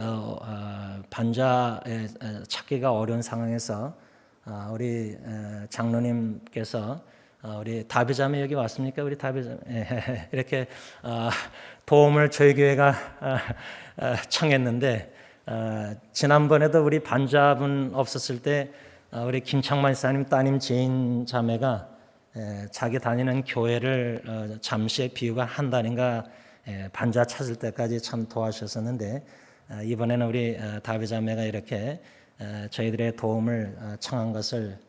반자 찾기가 어려운 상황에서 우리 장로님께서 우리 다비자매 여기 왔습니까? 우리 다비자매 이렇게 도움을 저희 교회가 청했는데 지난번에도 우리 반자분 없었을 때 우리 김창만 사님 따님 제인 자매가 자기 다니는 교회를 잠시의 비유가 한 달인가 반자 찾을 때까지 참 도와주셨었는데 이번에는 우리 다비자매가 이렇게 저희들의 도움을 청한 것을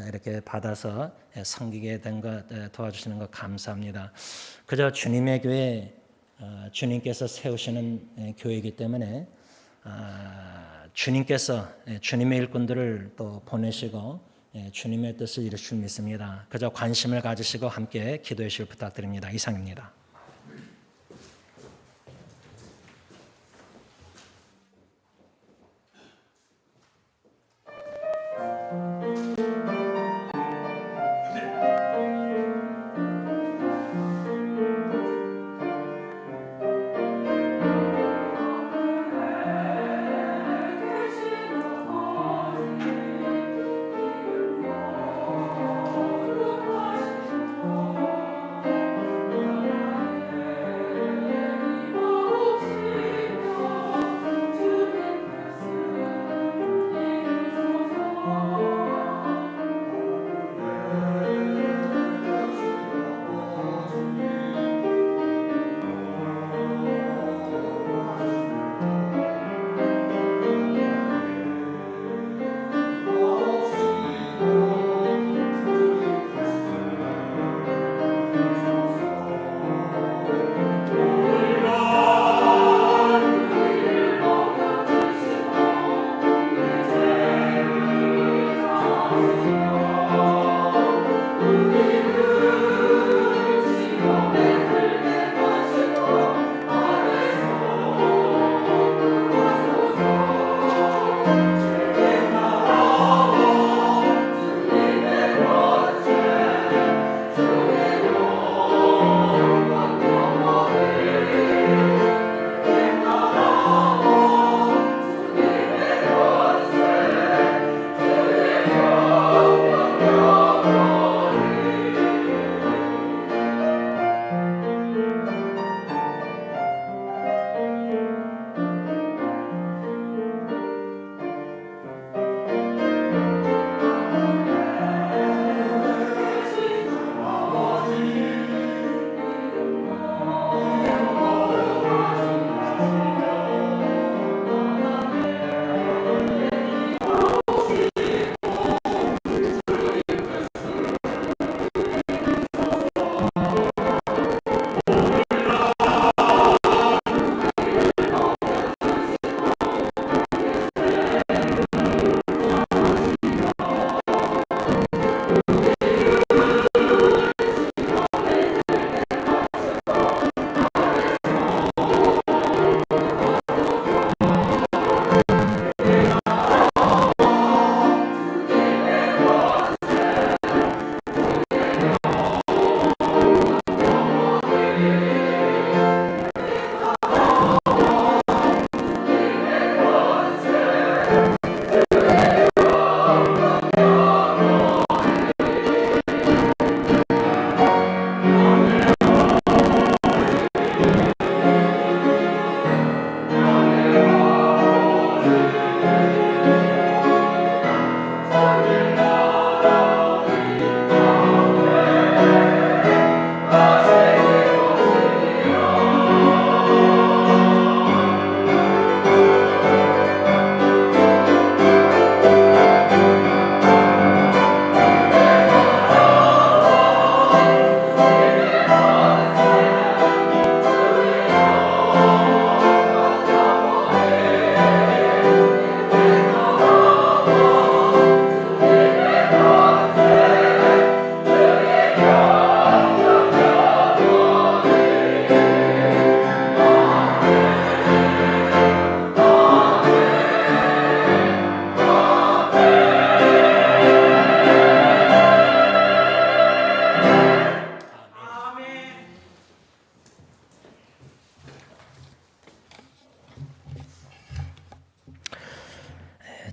이렇게 받아서 섬기게 된 것 도와주시는 것 감사합니다. 그저 주님의 교회 주님께서 세우시는 교회이기 때문에 주님께서 주님의 일꾼들을 또 보내시고 주님의 뜻을 이루실 줄 믿습니다. 그저 관심을 가지시고 함께 기도해 주시길 부탁드립니다. 이상입니다.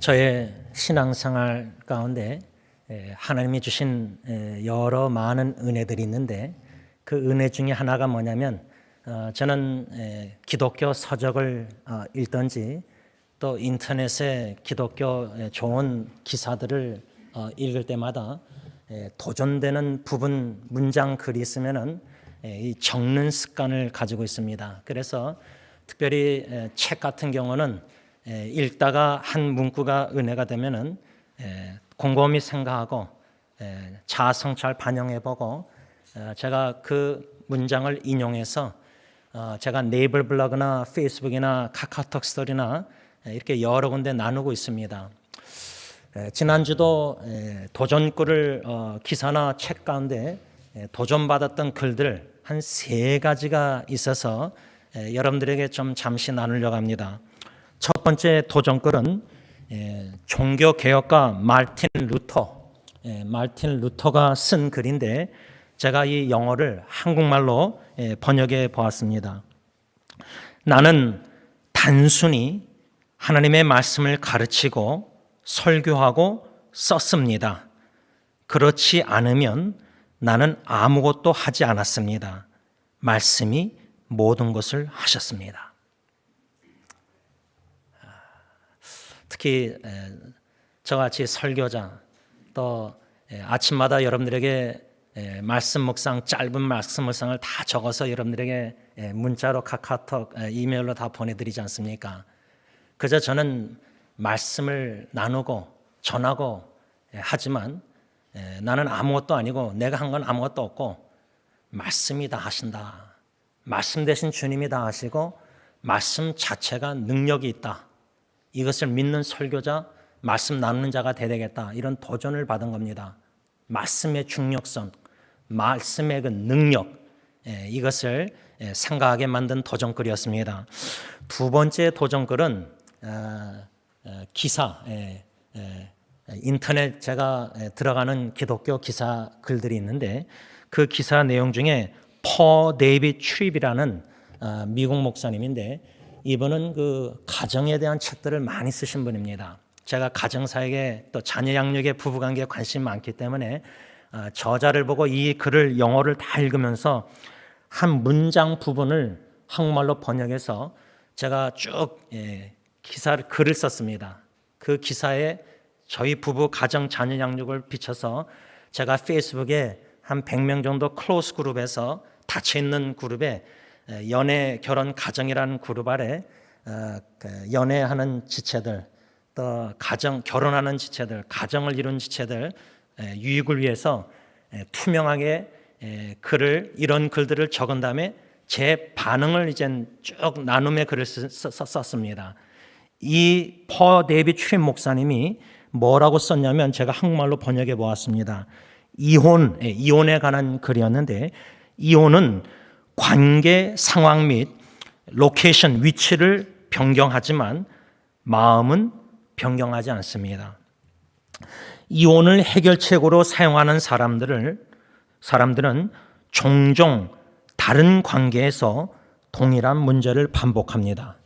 저의 신앙생활 가운데 하나님이 주신 여러 많은 은혜들이 있는데 그 은혜 중에 하나가 뭐냐면 저는 기독교 서적을 읽든지 또 인터넷에 기독교 좋은 기사들을 읽을 때마다 도전되는 부분 문장 글이 있으면은 이 적는 습관을 가지고 있습니다. 그래서 특별히 책 같은 경우는 읽다가 한 문구가 은혜가 되면은 곰곰이 생각하고 자아 성찰 반영해보고 제가 그 문장을 인용해서 제가 네이버 블로그나 페이스북이나 카카오톡 스토리나 이렇게 여러 군데 나누고 있습니다. 지난주도 도전글을 기사나 책 가운데 도전받았던 글들 한 3가지가 있어서 여러분들에게 좀 잠시 나누려고 합니다. 첫 번째 도전글은 종교개혁가 마틴 루터가 쓴 글인데 제가 이 영어를 한국말로 번역해 보았습니다. 나는 단순히 하나님의 말씀을 가르치고 설교하고 썼습니다. 그렇지 않으면 나는 아무것도 하지 않았습니다. 말씀이 모든 것을 하셨습니다. 특히 저같이 설교자 또 아침마다 여러분들에게 말씀 묵상 짧은 말씀 묵상을 다 적어서 여러분들에게 문자로 카카오톡 이메일로 다 보내드리지 않습니까? 그저 저는 말씀을 나누고 전하고 하지만 나는 아무것도 아니고 내가 한 건 아무것도 없고 말씀이 다 하신다. 말씀 대신 주님이 다 하시고 말씀 자체가 능력이 있다. 이것을 믿는 설교자, 말씀 나누는 자가 되겠다. 이런 도전을 받은 겁니다. 말씀의 중력성, 말씀의 그 능력, 이것을 생각하게 만든 도전글이었습니다. 두 번째 도전글은 기사, 인터넷 제가 들어가는 기독교 기사 글들이 있는데 그 기사 내용 중에 퍼 데이빗 트립이라는 미국 목사님인데 이분은 그 가정에 대한 책들을 많이 쓰신 분입니다. 제가 가정사역에 또 자녀 양육에 부부관계에 관심이 많기 때문에 저자를 보고 이 글을 영어를 다 읽으면서 한 문장 부분을 한국말로 번역해서 제가 쭉 글을 썼습니다. 그 기사에 저희 부부 가정 자녀 양육을 비춰서 제가 페이스북에 한 100명 정도 클로스 그룹에서 닫혀있는 그룹에 연애, 결혼, 가정이라는 그룹 아래 연애하는 지체들 또 가정, 결혼하는 지체들, 가정을 이룬 지체들 유익을 위해서 투명하게 이런 글들을 적은 다음에 제 반응을 이제 쭉 나눔의 글을 썼습니다. 이 퍼 데이빗 트립 목사님이 뭐라고 썼냐면 제가 한국말로 번역해 보았습니다. 이혼에 관한 글이었는데 이혼은 관계 상황 및 로케이션 위치를 변경하지만 마음은 변경하지 않습니다. 이혼을 해결책으로 사용하는 사람들은 종종 다른 관계에서 동일한 문제를 반복합니다.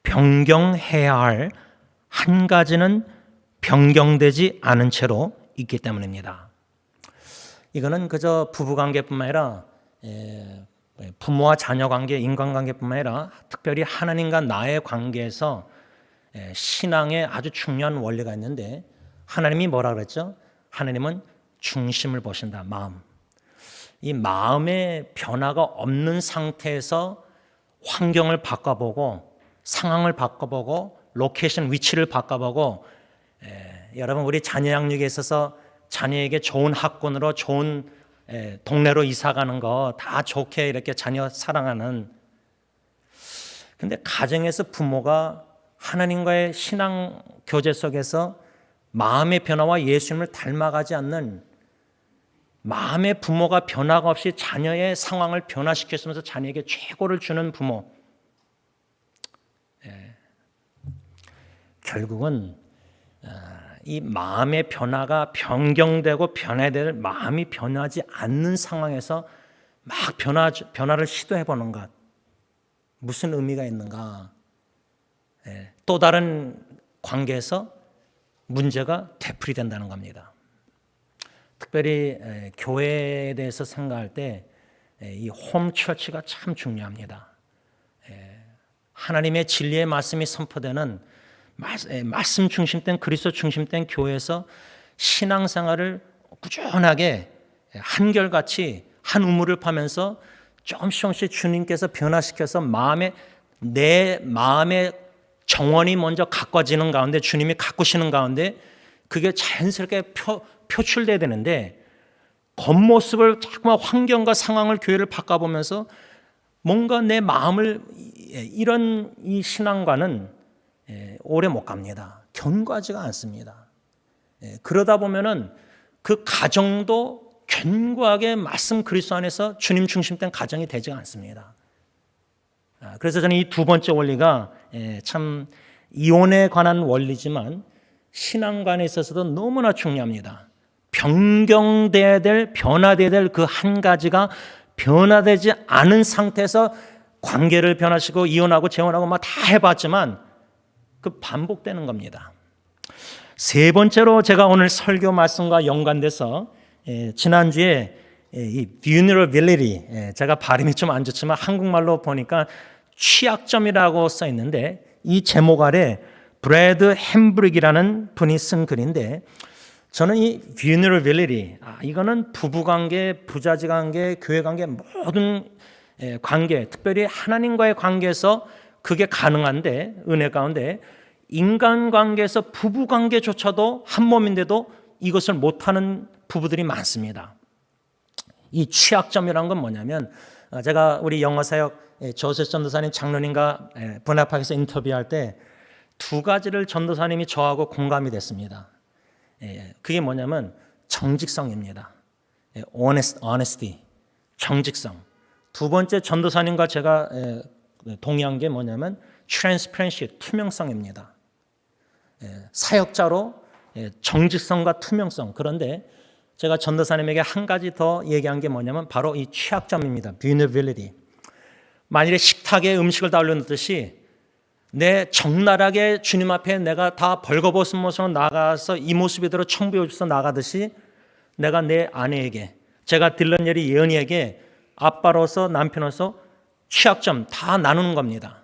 변경해야 할 한 가지는 변경되지 않은 채로 있기 때문입니다. 이거는 그저 부부관계뿐만 아니라 부모와 자녀 관계, 인간관계뿐만 아니라 특별히 하나님과 나의 관계에서 신앙에 아주 중요한 원리가 있는데 하나님이 뭐라 그랬죠? 하나님은 중심을 보신다. 마음. 이 마음의 변화가 없는 상태에서 환경을 바꿔보고 상황을 바꿔보고 로케이션 위치를 바꿔보고 여러분 우리 자녀 양육에 있어서 자녀에게 좋은 학군으로 좋은 동네로 이사 가는 거 다 좋게 이렇게 자녀 사랑하는 근데 가정에서 부모가 하나님과의 신앙 교제 속에서 마음의 변화와 예수님을 닮아가지 않는 마음의 부모가 변화가 없이 자녀의 상황을 변화시켰으면서 자녀에게 최고를 주는 부모 결국은 이 마음의 변화가 변경되고 변해야 될 마음이 변하지 않는 상황에서 막 변화를 시도해 보는 것 무슨 의미가 있는가? 또 다른 관계에서 문제가 되풀이된다는 겁니다. 특별히 교회에 대해서 생각할 때 이 홈처치가 참 중요합니다. 하나님의 진리의 말씀이 선포되는 말씀 중심된 그리스도 중심된 교회에서 신앙생활을 꾸준하게 한결같이 한 우물을 파면서 조금씩 주님께서 변화시켜서 내 마음의 정원이 먼저 가꿔지는 가운데, 주님이 가꾸시는 가운데 그게 자연스럽게 표출돼야 되는데, 겉모습을 자꾸만 환경과 상황을, 교회를 바꿔보면서 뭔가 내 마음을, 이런 이 신앙과는 오래 못 갑니다. 견고하지가 않습니다. 그러다 보면은 그 가정도 견고하게 말씀 그리스도 안에서 주님 중심된 가정이 되지 않습니다. 그래서 저는 이 두 번째 원리가 참 이혼에 관한 원리지만 신앙관에 있어서도 너무나 중요합니다. 변화되어야 될 그 한 가지가 변화되지 않은 상태에서 관계를 변화시키고 이혼하고 재혼하고 막 다 해봤지만 그 반복되는 겁니다. 세 번째로 제가 오늘 설교 말씀과 연관돼서 지난주에 이 vulnerability, 제가 발음이 좀 안 좋지만 한국말로 보니까 취약점이라고 써 있는데, 이 제목 아래 브래드 햄브릭이라는 분이 쓴 글인데, 저는 이 vulnerability, 이거는 부부관계, 부자지관계, 교회관계, 모든 관계, 특별히 하나님과의 관계에서 그게 가능한데, 은혜 가운데 인간관계에서 부부관계조차도 한 몸인데도 이것을 못하는 부부들이 많습니다. 이 취약점이라는 건 뭐냐면, 제가 우리 영어사역 조셉 전도사님 장로님과 번합학에서 인터뷰할 때 두 가지를 전도사님이 저하고 공감이 됐습니다. 그게 뭐냐면 정직성입니다. honesty, 정직성. 두 번째 전도사님과 제가 동의한 게 뭐냐면 transparency, 투명성입니다. 사역자로 정직성과 투명성. 그런데 제가 전도사님에게 한 가지 더 얘기한 게 뭐냐면 바로 이 취약점입니다. vulnerability. 만일에 식탁에 음식을 다 올려놓듯이 내 적나라하게 주님 앞에 내가 다 벌거벗은 모습으로 나가서 이 모습이대로 청부해 주셔서 나가듯이 내가 내 아내에게, 제가 들른 예리 예언이에게 아빠로서, 남편으로서 취약점 다 나누는 겁니다.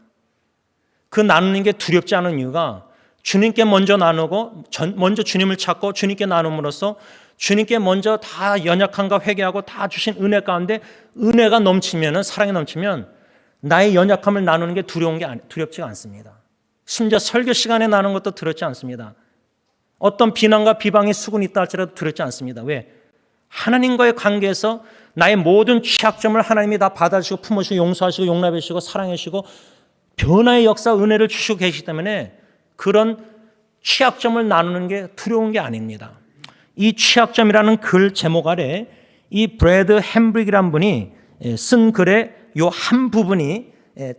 그 나누는 게 두렵지 않은 이유가 주님께 먼저 나누고 먼저 주님을 찾고 주님께 나눔으로써 주님께 먼저 다 연약함과 회개하고 다 주신 은혜 가운데 은혜가 넘치면은, 사랑이 넘치면 나의 연약함을 나누는 게 두렵지가 않습니다. 심지어 설교 시간에 나누는 것도 두렵지 않습니다. 어떤 비난과 비방의 수군이 있다 할지라도 두렵지 않습니다. 왜? 하나님과의 관계에서 나의 모든 취약점을 하나님이 다 받아주시고 품으시고 용서하시고 용납해 주시고 사랑해 주시고 변화의 역사, 은혜를 주시고 계시기 때문에 그런 취약점을 나누는 게 두려운 게 아닙니다. 이 취약점이라는 글 제목 아래 이 브래드 햄브릭이라는 분이 쓴 글의 요 한 부분이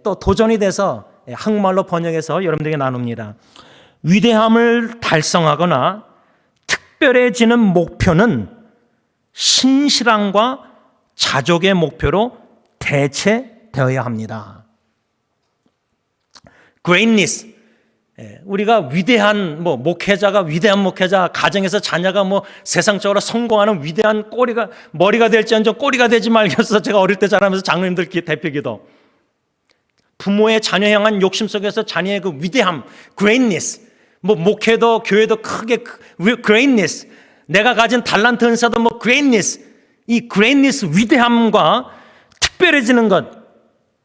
또 도전이 돼서 한국말로 번역해서 여러분들에게 나눕니다. 위대함을 달성하거나 특별해지는 목표는 신실함과 자족의 목표로 대체되어야 합니다. Greatness, 우리가 위대한 목회자가, 위대한 목회자, 가정에서 자녀가 세상적으로 성공하는 위대한 머리가 될지언정 꼬리가 되지 말겠어. 제가 어릴 때 자라면서 장로님들 대표기도, 부모의 자녀 향한 욕심 속에서 자녀의 그 위대함, greatness, 목회도 교회도 크게 greatness, 내가 가진 달란트 은사도 greatness, 이 greatness, 위대함과 특별해지는 것,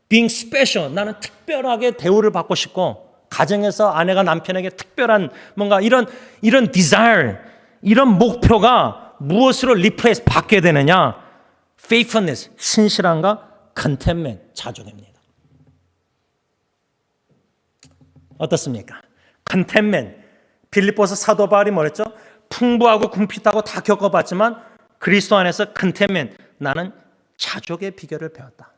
being special, 나는 특별하게 대우를 받고 싶고, 가정에서 아내가 남편에게 특별한 뭔가 이런 desire, 이런 목표가 무엇으로 replace 받게 되느냐? faithfulness, 신실함과 contentment, 자족입니다. 어떻습니까? contentment, 빌립보서 사도 바울이 뭐랬죠? 풍부하고 궁핍하고 다 겪어봤지만 그리스도 안에서 contentment, 나는 자족의 비결을 배웠다.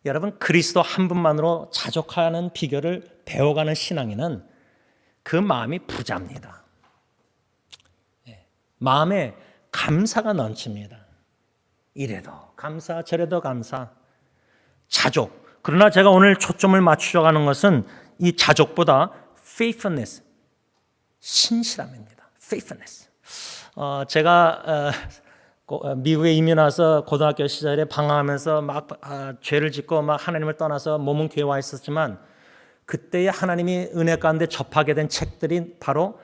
여러분, 그리스도 한 분만으로 자족하는 비결을 배워가는 신앙인은 그 마음이 부자입니다. 마음에 감사가 넘칩니다. 이래도 감사, 저래도 감사, 자족. 그러나 제가 오늘 초점을 맞추려고 하는 것은 이 자족보다 faithfulness, 신실함입니다. faithfulness. 제가 미국에 이민 와서 고등학교 시절에 방황하면서 막 죄를 짓고 막 하나님을 떠나서 몸은 교회에 와 있었지만 그때에 하나님이 은혜 가운데 접하게 된 책들이 바로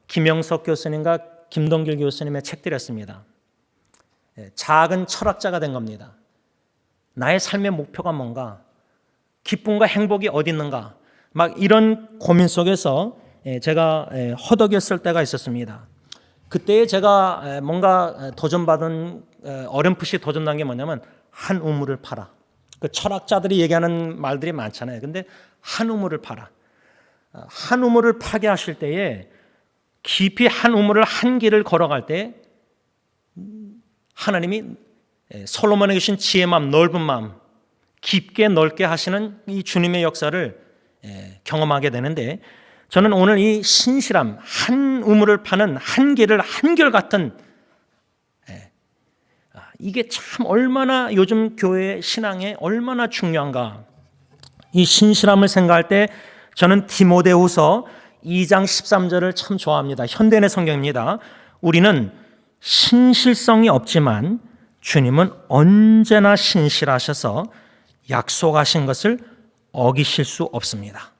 김영석 교수님과 김동길 교수님의 책들이었습니다. 작은 철학자가 된 겁니다. 나의 삶의 목표가 뭔가, 기쁨과 행복이 어디 있는가, 막 이런 고민 속에서 제가 허덕였을 때가 있었습니다. 그때 제가 뭔가 도전받은, 어렴풋이 도전한 게 뭐냐면 한 우물을 팔아. 그 철학자들이 얘기하는 말들이 많잖아요. 근데 한 우물을 팔아. 한 우물을 파게 하실 때에 깊이 한 우물을 한 길을 걸어갈 때 하나님이 솔로몬에게 주신 지혜 마음, 넓은 마음, 깊게 넓게 하시는 이 주님의 역사를 경험하게 되는데, 저는 오늘 이 신실함, 한 우물을 파는 한길을 한결같은, 이게 참 얼마나 요즘 교회 신앙에 얼마나 중요한가. 이 신실함을 생각할 때 저는 디모데후서 2장 13절을 참 좋아합니다. 현대인의 성경입니다. 우리는 신실성이 없지만 주님은 언제나 신실하셔서 약속하신 것을 어기실 수 없습니다.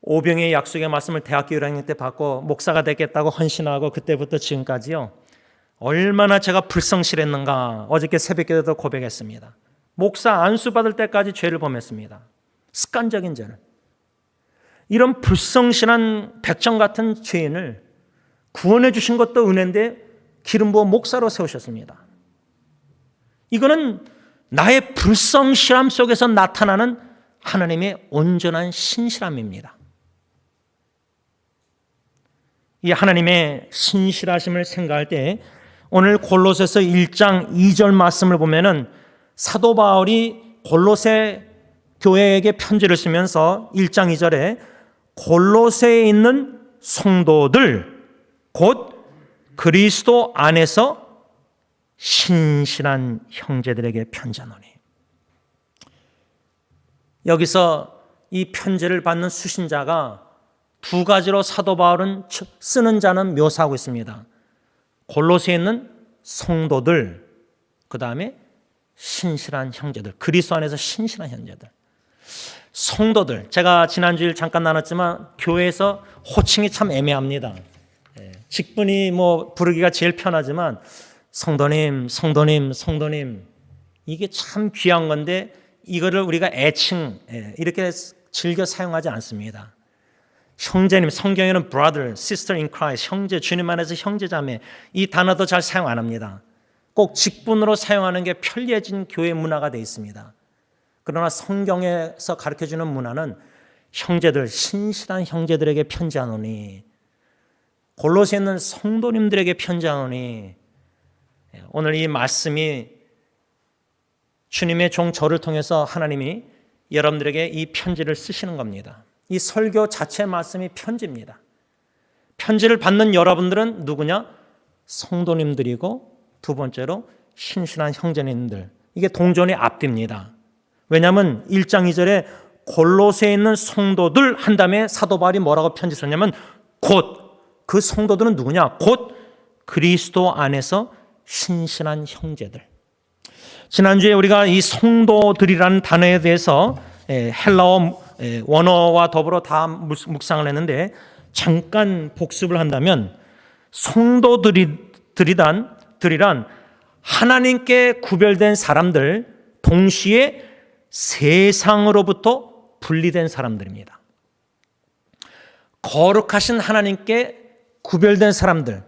오병의 약속의 말씀을 대학교 1학년 때 받고 목사가 되겠다고 헌신하고 그때부터 지금까지요, 얼마나 제가 불성실했는가 어저께 새벽기도도 고백했습니다. 목사 안수 받을 때까지 죄를 범했습니다. 습관적인 죄를. 이런 불성실한 백정 같은 죄인을 구원해 주신 것도 은혜인데 기름 부어 목사로 세우셨습니다. 이거는 나의 불성실함 속에서 나타나는 하나님의 온전한 신실함입니다. 이 하나님의 신실하심을 생각할 때 오늘 골로새서 1장 2절 말씀을 보면은 사도 바울이 골로새 교회에게 편지를 쓰면서 1장 2절에 골로새에 있는 성도들 곧 그리스도 안에서 신실한 형제들에게 편지하노니, 여기서 이 편지를 받는 수신자가 두 가지로 사도 바울은 쓰는 자는 묘사하고 있습니다. 골로새에 있는 성도들, 그 다음에 신실한 형제들, 그리스도 안에서 신실한 형제들. 성도들, 제가 지난주일 잠깐 나눴지만 교회에서 호칭이 참 애매합니다. 직분이 뭐 부르기가 제일 편하지만 성도님, 성도님, 성도님, 이게 참 귀한 건데 이거를 우리가 애칭 이렇게 즐겨 사용하지 않습니다. 형제님, 성경에는 brother, sister in Christ, 형제, 주님 안에서 형제자매, 이 단어도 잘 사용 안 합니다. 꼭 직분으로 사용하는 게 편리해진 교회 문화가 되어 있습니다. 그러나 성경에서 가르쳐주는 문화는 형제들, 신실한 형제들에게 편지하노니, 골로새에 있는 성도님들에게 편지하노니, 오늘 이 말씀이 주님의 종 저를 통해서 하나님이 여러분들에게 이 편지를 쓰시는 겁니다. 이 설교 자체 말씀이 편지입니다. 편지를 받는 여러분들은 누구냐? 성도님들이고 두 번째로 신실한 형제님들. 이게 동전의 앞뒤입니다. 왜냐하면 1장 2절에 골로새에 있는 성도들 한 다음에 사도 바울이 뭐라고 편지 썼냐면 곧, 그 성도들은 누구냐? 곧 그리스도 안에서 신실한 형제들. 지난주에 우리가 이 성도들이라는 단어에 대해서 헬라어 원어와 더불어 다 묵상을 했는데, 잠깐 복습을 한다면 성도들이란 하나님께 구별된 사람들, 동시에 세상으로부터 분리된 사람들입니다. 거룩하신 하나님께 구별된 사람들,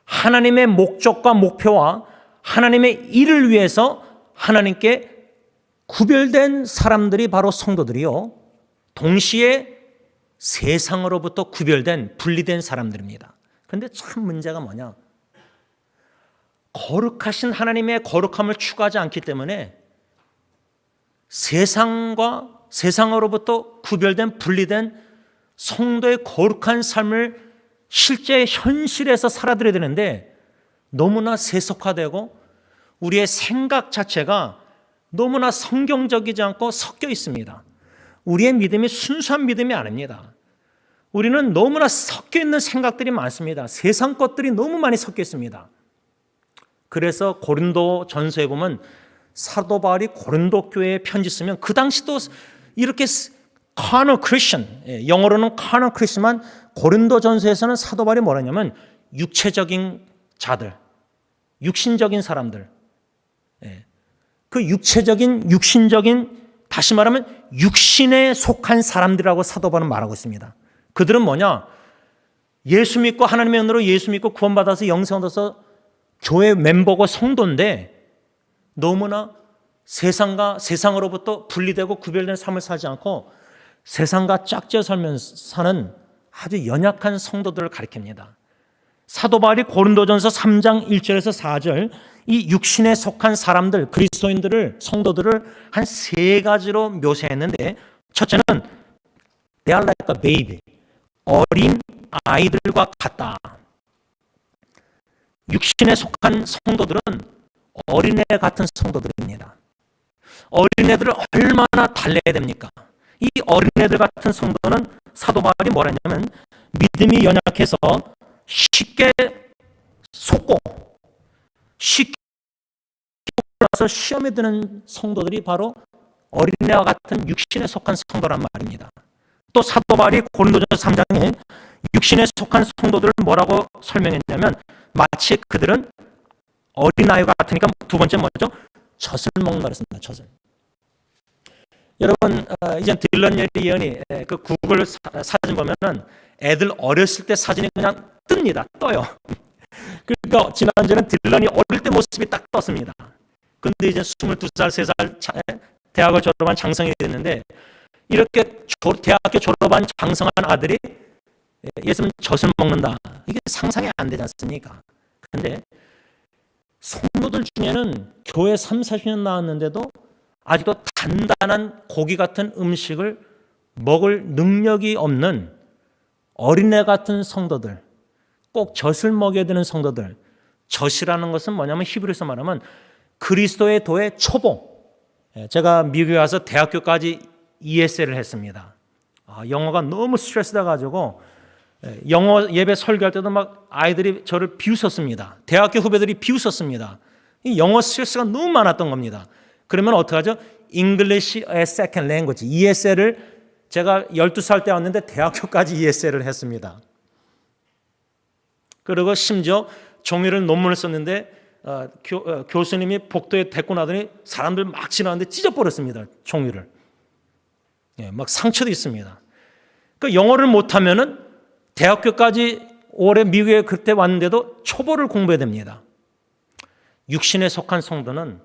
하나님의 목적과 목표와 하나님의 일을 위해서 하나님께 구별된 사람들이 바로 성도들이요, 동시에 세상으로부터 구별된, 분리된 사람들입니다. 그런데 참 문제가 뭐냐? 거룩하신 하나님의 거룩함을 추구하지 않기 때문에 세상으로부터 구별된, 분리된 성도의 거룩한 삶을 실제 현실에서 살아들여야 되는데 너무나 세속화되고 우리의 생각 자체가 너무나 성경적이지 않고 섞여 있습니다. 우리의 믿음이 순수한 믿음이 아닙니다. 우리는 너무나 섞여 있는 생각들이 많습니다. 세상 것들이 너무 많이 섞여 있습니다. 그래서 고린도 전서에 보면 사도 바울이 고린도 교회에 편지 쓰면 그 당시도 이렇게 carnal Christian, 영어로는 carnal Christian만 고린도 전서에서는 사도 바울이 뭐라 했냐면 육체적인 자들, 육신적인 사람들, 그 육신적인 다시 말하면 육신에 속한 사람들이라고 사도 바울은 말하고 있습니다. 그들은 뭐냐? 예수 믿고 하나님의 은혜로 예수 믿고 구원받아서 영생 얻어서 교회 멤버고 성도인데 너무나 세상으로부터 분리되고 구별된 삶을 살지 않고 세상과 짝지어 살면서 사는 아주 연약한 성도들을 가리킵니다. 사도 바울이 고린도전서 3장 1절에서 4절 이 육신에 속한 사람들, 그리스도인들을, 성도들을 한 세 가지로 묘사했는데 첫째는 they are like a baby, 어린 아이들과 같다. 육신에 속한 성도들은 어린애 같은 성도들입니다. 어린애들을 얼마나 달래야 됩니까? 이 어린애들 같은 성도는 사도 바울이 뭐라 했냐면 믿음이 연약해서 쉽게 속고 쉽게 나서 시험에 드는 성도들이 바로 어린애와 같은 육신에 속한 성도란 말입니다. 또 사도 바울이 고린도전서 3장에 육신에 속한 성도들을 뭐라고 설명했냐면 마치 그들은 어린아이 같으니까 두 번째 뭐죠? 젖을 먹는다 그랬습니다. 젖을. 여러분 이제 딜런 예언이 그 구글 사진 보면은 애들 어렸을 때 사진이 그냥 뜹니다. 떠요. 그러니까 지난주에는 딜런이 어릴 때 모습이 딱 떴습니다. 근데 이제 22살, 3살 대학을 졸업한 장성이 됐는데 이렇게 대학교 졸업한 장성한 아들이 예수님 젖을 먹는다. 이게 상상이 안 되지 않습니까? 근데 성도들 중에는 교회 3, 40년 나왔는데도 아직도 단단한 고기 같은 음식을 먹을 능력이 없는 어린애 같은 성도들, 꼭 젖을 먹여야 되는 성도들. 젖이라는 것은 뭐냐면 히브리서 말하면 그리스도의 도의 초보. 제가 미국에 와서 대학교까지 ESL을 했습니다. 영어가 너무 스트레스다 가지고 영어 예배 설교할 때도 막 아이들이 저를 비웃었습니다. 대학교 후배들이 비웃었습니다. 이 영어 스트레스가 너무 많았던 겁니다. 그러면 어떡하죠? English as Second Language, ESL을 제가 12살 때 왔는데 대학교까지 ESL을 했습니다. 그리고 심지어 종이를 논문을 썼는데 교수님이 복도에 데리고 나더니 사람들 막 지나가는데 찢어버렸습니다. 종이를. 막 상처도 있습니다. 그러니까 영어를 못하면은 대학교까지 올해 미국에 그때 왔는데도 초보를 공부해야 됩니다. 육신에 속한 성도는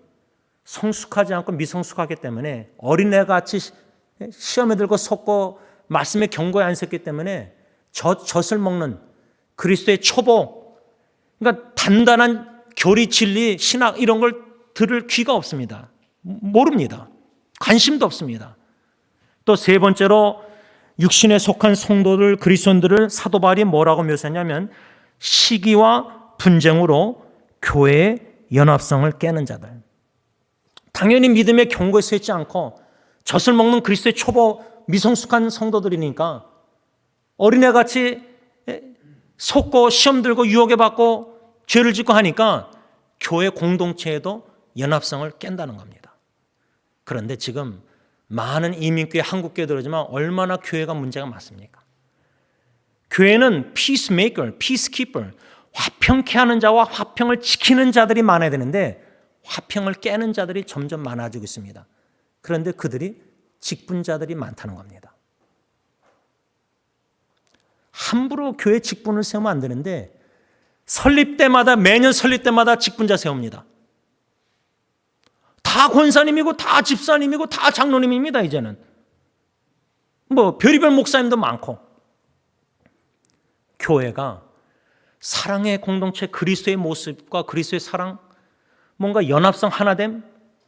성숙하지 않고 미성숙하기 때문에 어린애같이 시험에 들고 속고 말씀에 경고에 안 섰기 때문에 젖을 먹는 그리스도의 초보, 그러니까 단단한 교리, 진리, 신학 이런 걸 들을 귀가 없습니다. 모릅니다. 관심도 없습니다. 또 세 번째로 육신에 속한 성도들, 그리스도인들을 사도 바울이 뭐라고 묘사했냐면 시기와 분쟁으로 교회의 연합성을 깨는 자들. 당연히 믿음의 경고에 서 있지 않고 젖을 먹는 그리스도의 초보 미성숙한 성도들이니까 어린애같이 속고 시험 들고 유혹에 받고 죄를 짓고 하니까 교회 공동체에도 연합성을 깬다는 겁니다. 그런데 지금 많은 이민교회, 한국교회 들어오지만 얼마나 교회가 문제가 많습니까? 교회는 peacemaker, peacekeeper, 화평케 하는 자와 화평을 지키는 자들이 많아야 되는데 화평을 깨는 자들이 점점 많아지고 있습니다. 그런데 그들이 직분자들이 많다는 겁니다. 함부로 교회 직분을 세우면 안 되는데 설립 때마다 매년 설립 때마다 직분자 세웁니다. 다 권사님이고 다 집사님이고 다 장로님입니다. 이제는 뭐 별의별 목사님도 많고 교회가 사랑의 공동체 그리스도의 모습과 그리스도의 사랑 뭔가 연합성 하나됨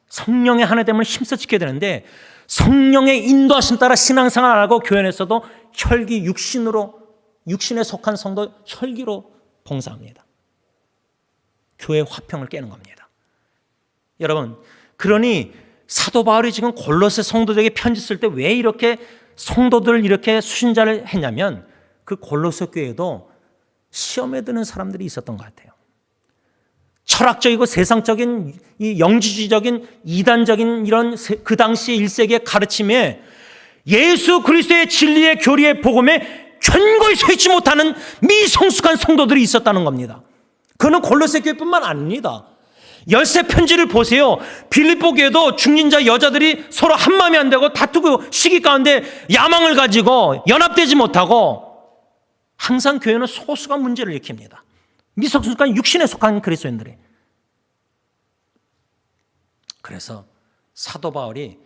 성령의 하나됨을 힘써 지켜야 되는데 성령의 인도하심 따라 신앙생활 안 하고 교회 안에서도 혈기 육신에 속한 성도 혈기로 봉사합니다. 교회 화평을 깨는 겁니다. 여러분 그러니 사도 바울이 지금 골로새 성도들에게 편지 쓸 때 왜 이렇게 성도들을 이렇게 수신자를 했냐면 그 골로새 교회에도 시험에 드는 사람들이 있었던 것 같아요. 철학적이고 세상적인 이 영지주의적인 이단적인 이런 그 당시 1세기의 가르침에 예수 그리스도의 진리의 교리의 복음에 견고히 서 있지 못하는 미성숙한 성도들이 있었다는 겁니다. 그는 골로새 교회뿐만 아닙니다. 열세 편지를 보세요. 빌립보 교회도 중진 자 여자들이 서로 한마음이 안 되고 다투고 시기 가운데 야망을 가지고 연합되지 못하고 항상 교회는 소수가 문제를 일으킵니다. 미성숙한 육신에 속한 그리스도인들이. 그래서 사도 바울이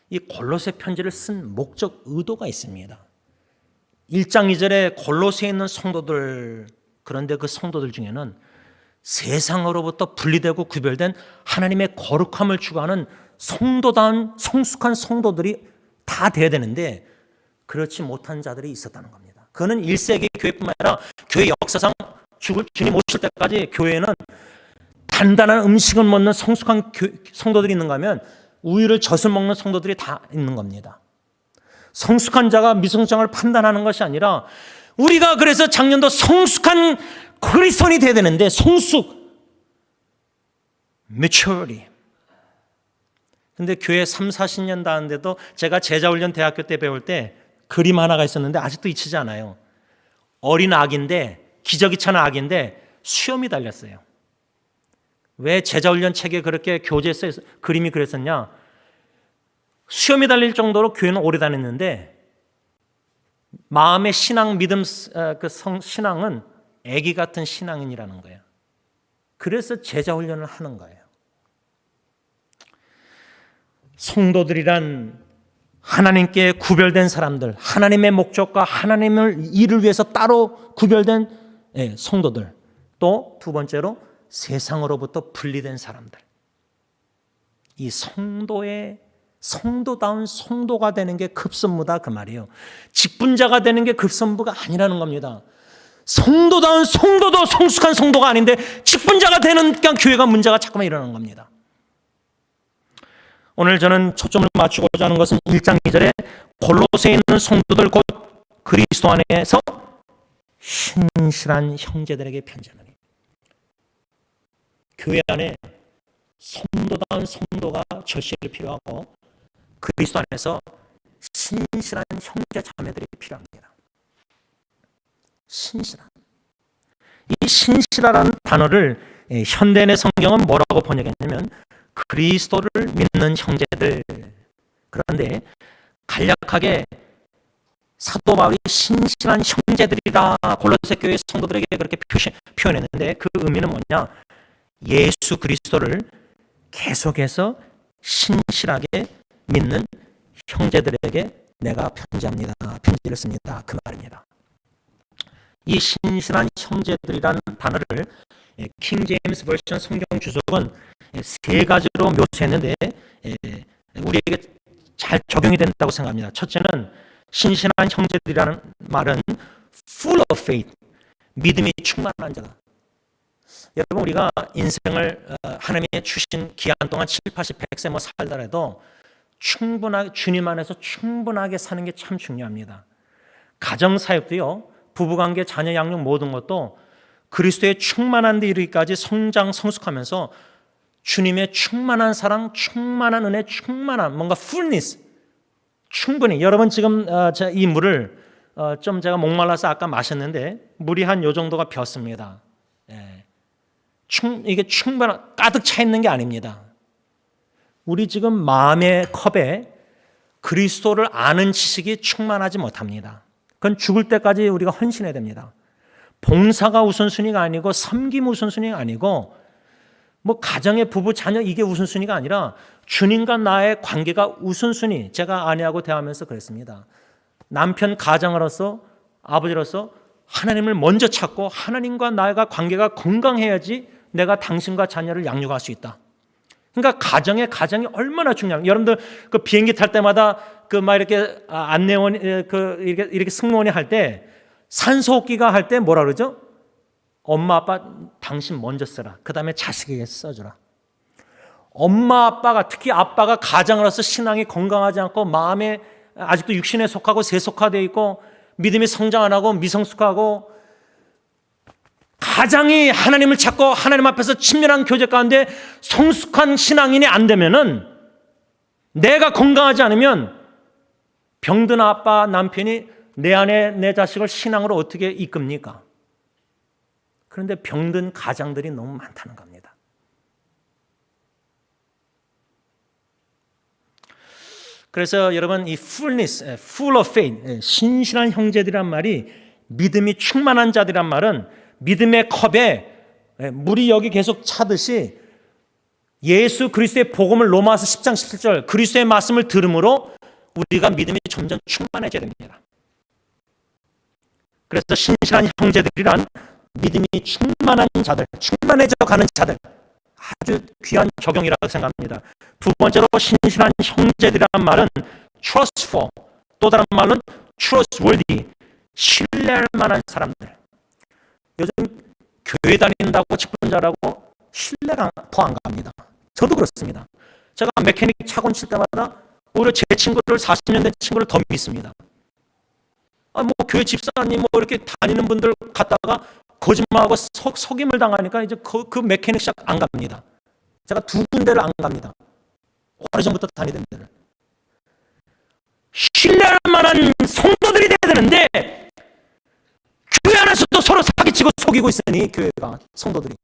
이 골로새 편지를 쓴 목적 의도가 있습니다. 1장 2절에 골로새에 있는 성도들, 그런데 그 성도들 중에는 세상으로부터 분리되고 구별된 하나님의 거룩함을 추구하는 성도다운 성숙한 성도들이 다 돼야 되는데 그렇지 못한 자들이 있었다는 겁니다. 그는 1세기 교회뿐만 아니라 교회 역사상 주님 오실 때까지 교회에는 단단한 음식을 먹는 성숙한 성도들이 있는가 하면 우유를 젖을 먹는 성도들이 다 있는 겁니다. 성숙한 자가 미성숙장을 판단하는 것이 아니라 우리가 그래서 작년도 성숙한 그리스도인이 돼야 되는데 성숙, maturity. 근데 교회 3, 40년 다는데도 제가 제자훈련 대학교 때 배울 때 그림 하나가 있었는데 아직도 잊히지 않아요. 어린 아기인데 기저귀 차는 아기인데 수염이 달렸어요. 왜 제자훈련 책에 그렇게 교재에서 그림이 그랬었냐? 수염이 달릴 정도로 교회는 오래 다녔는데 마음의 신앙, 믿음, 신앙은 애기 같은 신앙인이라는 거예요. 그래서 제자훈련을 하는 거예요. 성도들이란 하나님께 구별된 사람들, 하나님의 목적과 하나님을 일을 위해서 따로 구별된 성도들, 또 두 번째로 세상으로부터 분리된 사람들. 이 성도다운 성도가 되는 게 급선무다 그 말이에요. 직분자가 되는 게 급선무가 아니라는 겁니다. 성도다운 성도도 성숙한 성도가 아닌데 직분자가 되니까 교회가 문제가 자꾸만 일어나는 겁니다. 오늘 저는 초점을 맞추고자 하는 것은 1장 2절에 골로새에 있는 성도들 곧 그리스도 안에서 신실한 형제들에게 편지하노니. 교회 안에 성도다운 성도가 절실히 필요하고 그리스도 안에서 신실한 형제 자매들이 필요합니다. 신실한. 이 신실하라는 단어를 현대인의 성경은 뭐라고 번역했냐면 그리스도를 믿는 형제들. 그런데 간략하게 사도 바울이 신실한 형제들이다 골로새 교회 성도들에게 그렇게 표현했는데 그 의미는 뭐냐? 예수 그리스도를 계속해서 신실하게 믿는 형제들에게 내가 편지합니다. 편지를 씁니다. 그 말입니다. 이 신실한 형제들이라는 단어를 킹 제임스 버전 성경 주석은 세 가지로 묘사했는데 우리에게 잘 적용이 된다고 생각합니다. 첫째는 신실한 형제들이라는 말은 full of faith, 믿음이 충만한 자다. 여러분 우리가 인생을 하나님이 주신 기한 동안 7, 80, 100세 뭐 살더라도 충분하게 주님 안에서 충분하게 사는 게 참 중요합니다. 가정 사역도요. 부부관계, 자녀 양육 모든 것도 그리스도의 충만한 데 이르기까지 성장 성숙하면서 주님의 충만한 사랑, 충만한 은혜, 충만한 뭔가 fullness 충분히 여러분 지금 이 물을 좀 제가 목말라서 아까 마셨는데 물이 한 요 정도가 비었습니다. 이게 충분한 가득 차 있는 게 아닙니다. 우리 지금 마음의 컵에 그리스도를 아는 지식이 충만하지 못합니다. 그건 죽을 때까지 우리가 헌신해야 됩니다. 봉사가 우선순위가 아니고 섬김 우선순위가 아니고 뭐 가정의 부부 자녀 이게 우선순위가 아니라 주님과 나의 관계가 우선순위. 제가 아내하고 대화하면서 그랬습니다. 남편 가장으로서 아버지로서 하나님을 먼저 찾고 하나님과 나가 관계가 건강해야지 내가 당신과 자녀를 양육할 수 있다. 그러니까 가정이 얼마나 중요한가. 여러분들 그 비행기 탈 때마다 그 막 이렇게 안내원 이렇게 승무원이 할 때 산소호흡기가 할 때 뭐라 그러죠? 엄마 아빠 당신 먼저 써라. 그 다음에 자식에게 써주라. 엄마 아빠가, 특히 아빠가 가장으로서 신앙이 건강하지 않고 마음에 아직도 육신에 속하고 세속화되어 있고 믿음이 성장 안 하고 미성숙하고 가장이 하나님을 찾고 하나님 앞에서 친밀한 교제 가운데 성숙한 신앙인이 안 되면은, 내가 건강하지 않으면 병든 아빠 남편이 내 아내 내 자식을 신앙으로 어떻게 이끕니까? 그런데 병든 가장들이 너무 많다는 겁니다. 그래서 여러분, 이 fullness, full of faith, 신실한 형제들이란 말이, 믿음이 충만한 자들이란 말은 믿음의 컵에 물이 여기 계속 차듯이 예수 그리스도의 복음을, 로마서 10장 17절 그리스도의 말씀을 들음으로 우리가 믿음이 점점 충만해져야 됩니다. 그래서 신실한 형제들이란 믿음이 충만한 자들, 충만해져 가는 자들, 아주 귀한 적용이라고 생각합니다. 두 번째로, 신실한 형제들이란 말은 trustful, 또 다른 말은 trustworthy, 신뢰할 만한 사람들. 요즘 교회 다닌다고 직분자라고 신뢰가 더 안 갑니다. 저도 그렇습니다. 제가 메케닉 차곤 칠 때마다 오히려 제 친구를, 40년 된 친구를 더 믿습니다. 뭐 교회 집사님 뭐 이렇게 다니는 분들 갔다가 거짓말하고 속임을 당하니까 이제 그 메케닉 샵 안 갑니다. 제가 두 군데를 안 갑니다. 오래전부터 다니던 데를. 신뢰할 만한 성도들이 돼야 되는데, 교회 안에서도 서로 사기치고 속이고 있으니, 교회가, 성도들이.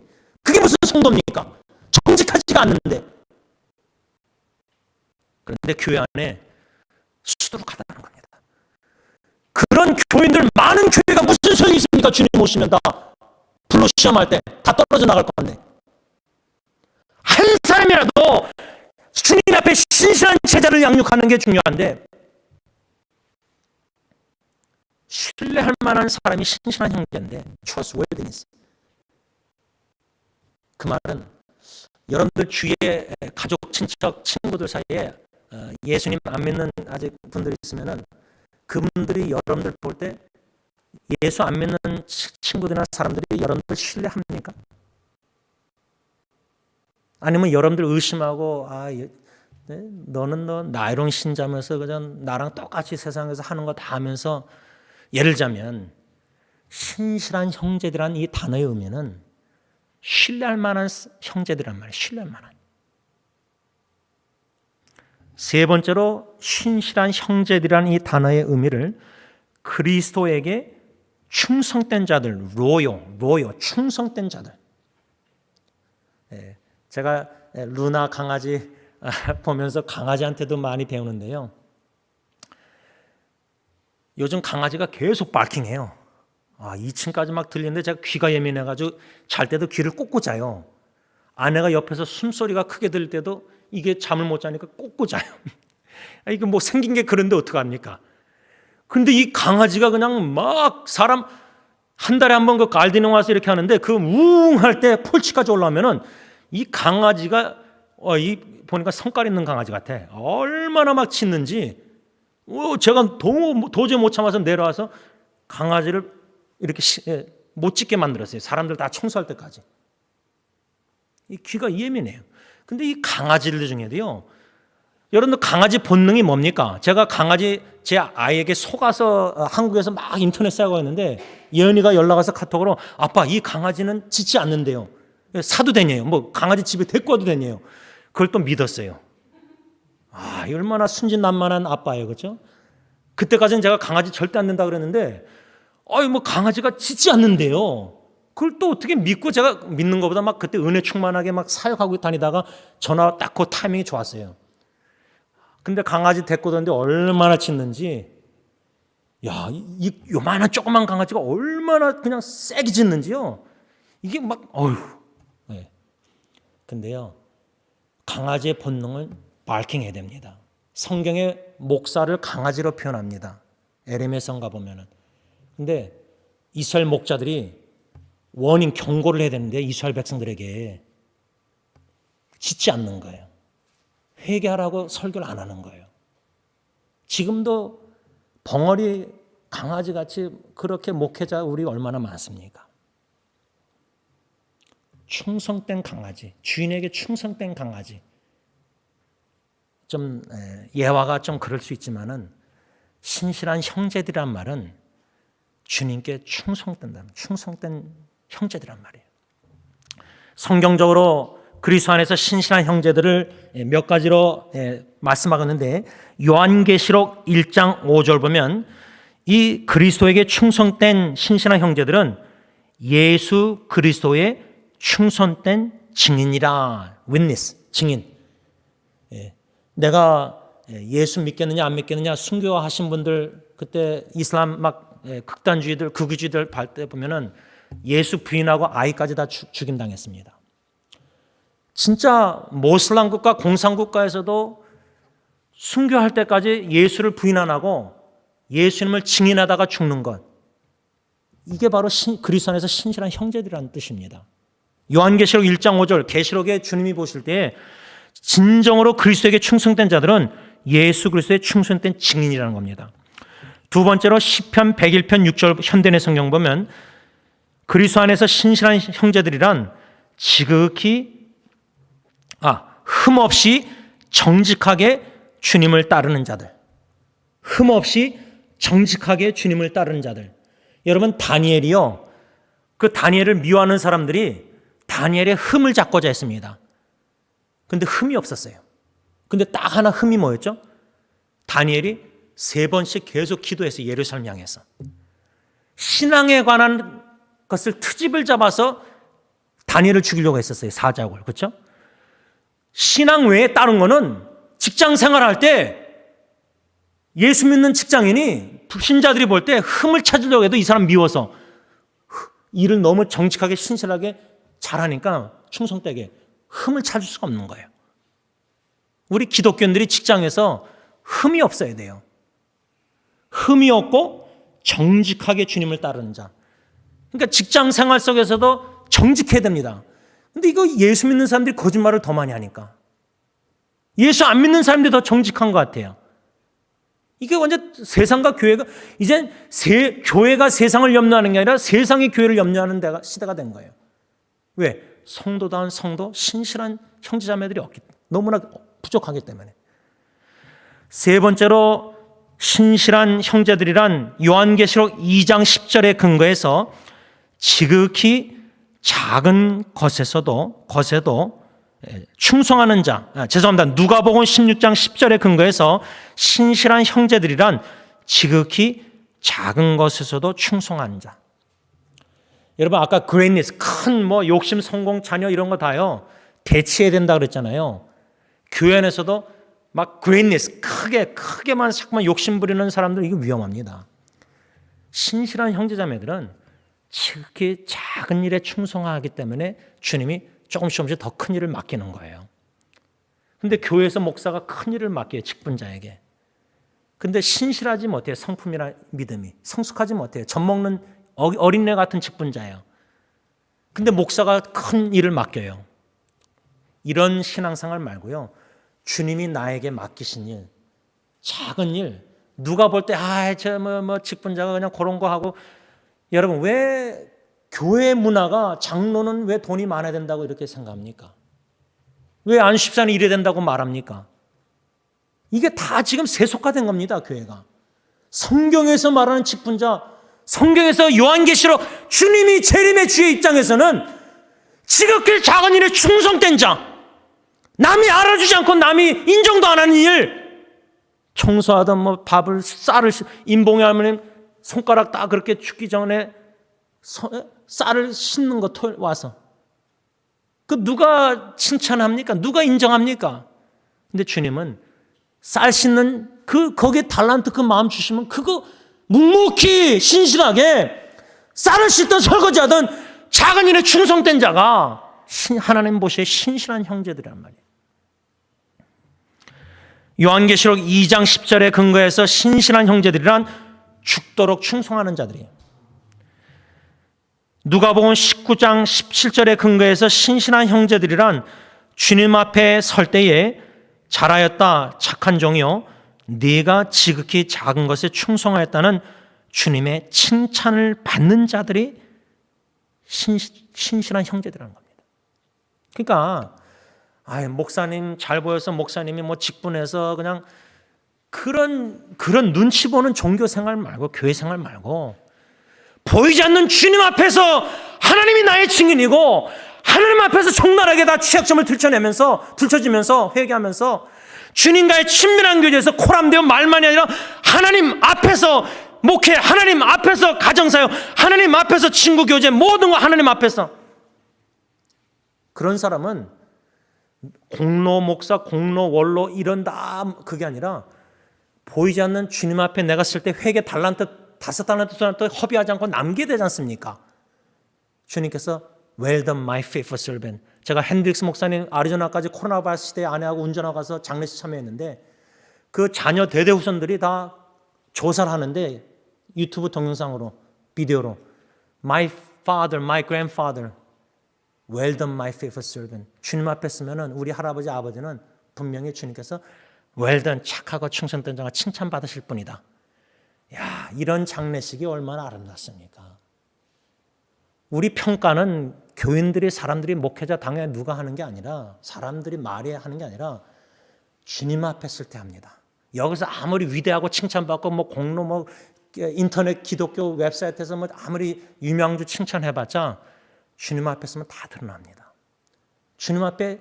그게 무슨 성도입니까? 정직하지가 않는데. 그런데 교회 안에 수두룩하다는 겁니다. 그런 교인들, 많은 교회가 무슨 소용이 있습니까? 주님 오시면 다 불로 시험할 때 다 떨어져 나갈 건데. 한 사람이라도 주님 앞에 신실한 제자를 양육하는 게 중요한데, 신뢰할 만한 사람이 신실한 형제인데, trustworthiness. 그 말은 여러분들 주위에 가족, 친척, 친구들 사이에 예수님 안 믿는 아직 분들이 있으면은, 그분들이 여러분들 볼 때 예수 안 믿는 친구들이나 사람들이 여러분들 신뢰합니까? 아니면 여러분들 의심하고, 너는 너 나이롱 신자면서 그냥 나랑 똑같이 세상에서 하는 거 다 하면서, 예를 들자면 신실한 형제들이란 이 단어의 의미는 신뢰할 만한 형제들이란 말이에요. 신뢰할 만한. 세 번째로, 신실한 형제들이란 이 단어의 의미를 그리스도에게 충성된 자들, 로요, 충성된 자들. 제가 루나 강아지 보면서 강아지한테도 많이 배우는데요. 요즘 강아지가 계속 바킹해요. 2층까지 막 들리는데 제가 귀가 예민해가지고 잘 때도 귀를 꽂고 자요. 아내가 옆에서 숨소리가 크게 들릴 때도 이게 잠을 못 자니까 꽂고 자요. 이거 뭐 생긴 게 그런데 어떡합니까? 근데 이 강아지가 그냥 막 사람 한 달에 한 번 그 갈디농 와서 이렇게 하는데, 그 우웅 할 때 폴치까지 올라오면은 이 강아지가 보니까 성깔 있는 강아지 같아. 얼마나 막 짖는지. 제가 도저히 못 참아서 내려와서 강아지를 이렇게 못 짖게 만들었어요. 사람들 다 청소할 때까지. 이 귀가 예민해요. 근데 이 강아지들 중에도요, 여러분들 강아지 본능이 뭡니까? 제가 강아지 제 아이에게 속아서 한국에서 막 인터넷 사고 했는데, 예은이가 연락 와서 카톡으로, 아빠 이 강아지는 짖지 않는데요. 사도 되냐요? 뭐 강아지 집에 데리고 와도 되냐요? 그걸 또 믿었어요. 얼마나 순진난만한 아빠예요, 그렇죠? 그때까지는 제가 강아지 절대 안 된다 그랬는데, 뭐 강아지가 짖지 않는데요. 그걸 또 어떻게 믿고, 제가 믿는 것보다 막 그때 은혜 충만하게 막 사역하고 다니다가 전화 딱 그 타이밍이 좋았어요. 근데 강아지 데리고 다니는데 얼마나 짖는지, 이 요만한 조그만 강아지가 얼마나 그냥 세게 짖는지요. 이게 막 네. 근데요, 강아지의 본능을 바킹해야 됩니다. 성경의 목사를 강아지로 표현합니다. 에레미야서 가보면은. 근데 이스라엘 목자들이 워닝, 경고를 해야 되는데 이스라엘 백성들에게 짖지 않는 거예요. 회개하라고 설교를 안 하는 거예요. 지금도 벙어리 강아지같이 그렇게 목회자 우리 얼마나 많습니까? 충성된 강아지, 주인에게 충성된 강아지. 좀 예화가 좀 그럴 수 있지만은 신실한 형제들이란 말은 주님께 충성된 형제들이란 말이에요. 성경적으로 그리스도 안에서 신실한 형제들을 몇 가지로 말씀하겠는데 요한계시록 1장 5절 보면 이 그리스도에게 충성된 신실한 형제들은 예수 그리스도의 충성된 증인이라. witness, 증인. 내가 예수 믿겠느냐 안 믿겠느냐 순교하신 분들, 그때 이슬람 막 극단주의들 극우주의들 발 때 보면은 예수 부인하고 아이까지 다 죽임당했습니다. 진짜 모슬람 국가 공산국가에서도 순교할 때까지 예수를 부인 안 하고 예수님을 증인하다가 죽는 것, 이게 바로 그리스도 안에서 신실한 형제들이라는 뜻입니다. 요한계시록 1장 5절, 계시록에 주님이 보실 때 진정으로 그리스도에게 충성된 자들은 예수 그리스도의 충성된 증인이라는 겁니다. 두 번째로 시편 101편 6절 현대내 성경 보면 그리스도 안에서 신실한 형제들이란 지극히 흠없이 정직하게 주님을 따르는 자들. 흠없이 정직하게 주님을 따르는 자들. 여러분, 다니엘이요, 그 다니엘을 미워하는 사람들이 다니엘의 흠을 잡고자 했습니다. 근데 흠이 없었어요. 근데 딱 하나 흠이 뭐였죠? 다니엘이 3번씩 계속 기도했어요. 예루살렘 향해서. 신앙에 관한 것을 트집을 잡아서 다니엘을 죽이려고 했었어요. 사자굴. 그렇죠? 신앙 외에 다른 거는 직장 생활할 때 예수 믿는 직장인이 신자들이 볼 때 흠을 찾으려고 해도 이 사람 미워서 일을 너무 정직하게 신실하게 잘하니까 충성되게 흠을 찾을 수가 없는 거예요. 우리 기독교인들이 직장에서 흠이 없어야 돼요. 흠이 없고 정직하게 주님을 따르는 자. 그러니까 직장 생활 속에서도 정직해야 됩니다. 근데 이거 예수 믿는 사람들이 거짓말을 더 많이 하니까 예수 안 믿는 사람들이 더 정직한 것 같아요. 이게 완전 세상과 교회가, 이젠 교회가 세상을 염려하는 게 아니라 세상이 교회를 염려하는 시대가 된 거예요. 왜? 성도다운 성도, 신실한 형제자매들이 너무나 부족하기 때문에. 세 번째로 신실한 형제들이란 요한계시록 2장 10절에 근거해서 지극히 작은 것에도 충성하는 자. 죄송합니다. 누가복음 16장 10절에 근거해서 신실한 형제들이란 지극히 작은 것에서도 충성하는 자. 여러분, 아까 greatness, 큰 욕심, 성공, 자녀 이런 거 다요 대치해야 된다 그랬잖아요. 교회 안에서도 막 greatness, 크게만 자꾸만 욕심 부리는 사람들, 이거 위험합니다. 신실한 형제자매들은 지극히 작은 일에 충성하기 때문에 주님이 조금씩 더 큰 일을 맡기는 거예요. 근데 교회에서 목사가 큰 일을 맡겨요, 직분자에게. 근데 신실하지 못해요. 성품이나 믿음이 성숙하지 못해요. 젖먹는 어린애 같은 직분자예요. 근데 목사가 큰 일을 맡겨요. 이런 신앙생활 말고요, 주님이 나에게 맡기신 일, 작은 일, 누가 볼 때 직분자가 그냥 그런 거 하고. 여러분, 왜 교회 문화가 장로는 왜 돈이 많아야 된다고 이렇게 생각합니까? 왜 안식사는 이래야 된다고 말합니까? 이게 다 지금 세속화된 겁니다. 교회가. 성경에서 말하는 직분자, 성경에서 요한계시록 주님이 재림의 주의 입장에서는 지극히 작은 일에 충성된 자, 남이 알아주지 않고 남이 인정도 안 하는 일, 청소하던 밥을 쌀을 인봉에 하면 손가락 딱 그렇게 죽기 전에 쌀을 씻는 거 와서 그 누가 칭찬합니까? 누가 인정합니까? 근데 주님은 쌀 씻는 거기에 달란트 그 마음 주시면 그거 묵묵히 신실하게 쌀을 씻던 설거지하던 작은 일에 충성된 자가 하나님 보시기에 신실한 형제들이란 말이에요. 요한계시록 2장 10절에 근거해서 신실한 형제들이란 죽도록 충성하는 자들이에요. 누가복음 19장 17절에 근거해서 신실한 형제들이란 주님 앞에 설 때에 잘하였다 착한 종이요 네가 지극히 작은 것에 충성하였다는 주님의 칭찬을 받는 자들이 신실한 형제들이라는 겁니다. 그러니까 목사님 잘 보여서 목사님이 뭐 직분해서 그냥 그런 눈치 보는 종교 생활 말고 교회 생활 말고 보이지 않는 주님 앞에서 하나님이 나의 증인이고 하나님 앞에서 적나라하게 다 취약점을 들춰지면서 회개하면서 주님과의 친밀한 교제에서 코람되어 말만이 아니라 하나님 앞에서 목회, 하나님 앞에서 가정사역, 하나님 앞에서 친구 교제, 모든 거 하나님 앞에서. 그런 사람은 공로 목사, 공로 원로 이런 다 그게 아니라 보이지 않는 주님 앞에 내가 쓸 때 회개 달란트 5달란트 허비하지 않고 남게 되지 않습니까? 주님께서 Well done, my faithful servant. 제가 핸드릭스 목사님 아리조나까지 코로나 바이러스 시대에 아내하고 운전하고 가서 장례식 참여했는데 그 자녀 대대후손들이 다 조사를 하는데 유튜브 동영상으로 비디오로 My father, my grandfather, well done, my faithful servant. 주님 앞에 쓰면은 우리 할아버지 아버지는 분명히 주님께서 well done, 착하고 충성된 자가 칭찬받으실 분이다. 야, 이런 장례식이 얼마나 아름답습니까? 우리 평가는 교인들이 사람들이 목회자 당연히 누가 하는 게 아니라 사람들이 말이 하는 게 아니라 주님 앞에 쓸 때 합니다. 여기서 아무리 위대하고 칭찬받고 뭐 공로 뭐 인터넷 기독교 웹사이트에서 뭐 아무리 유명주 칭찬해봤자 주님 앞에 쓰면 다 드러납니다. 주님 앞에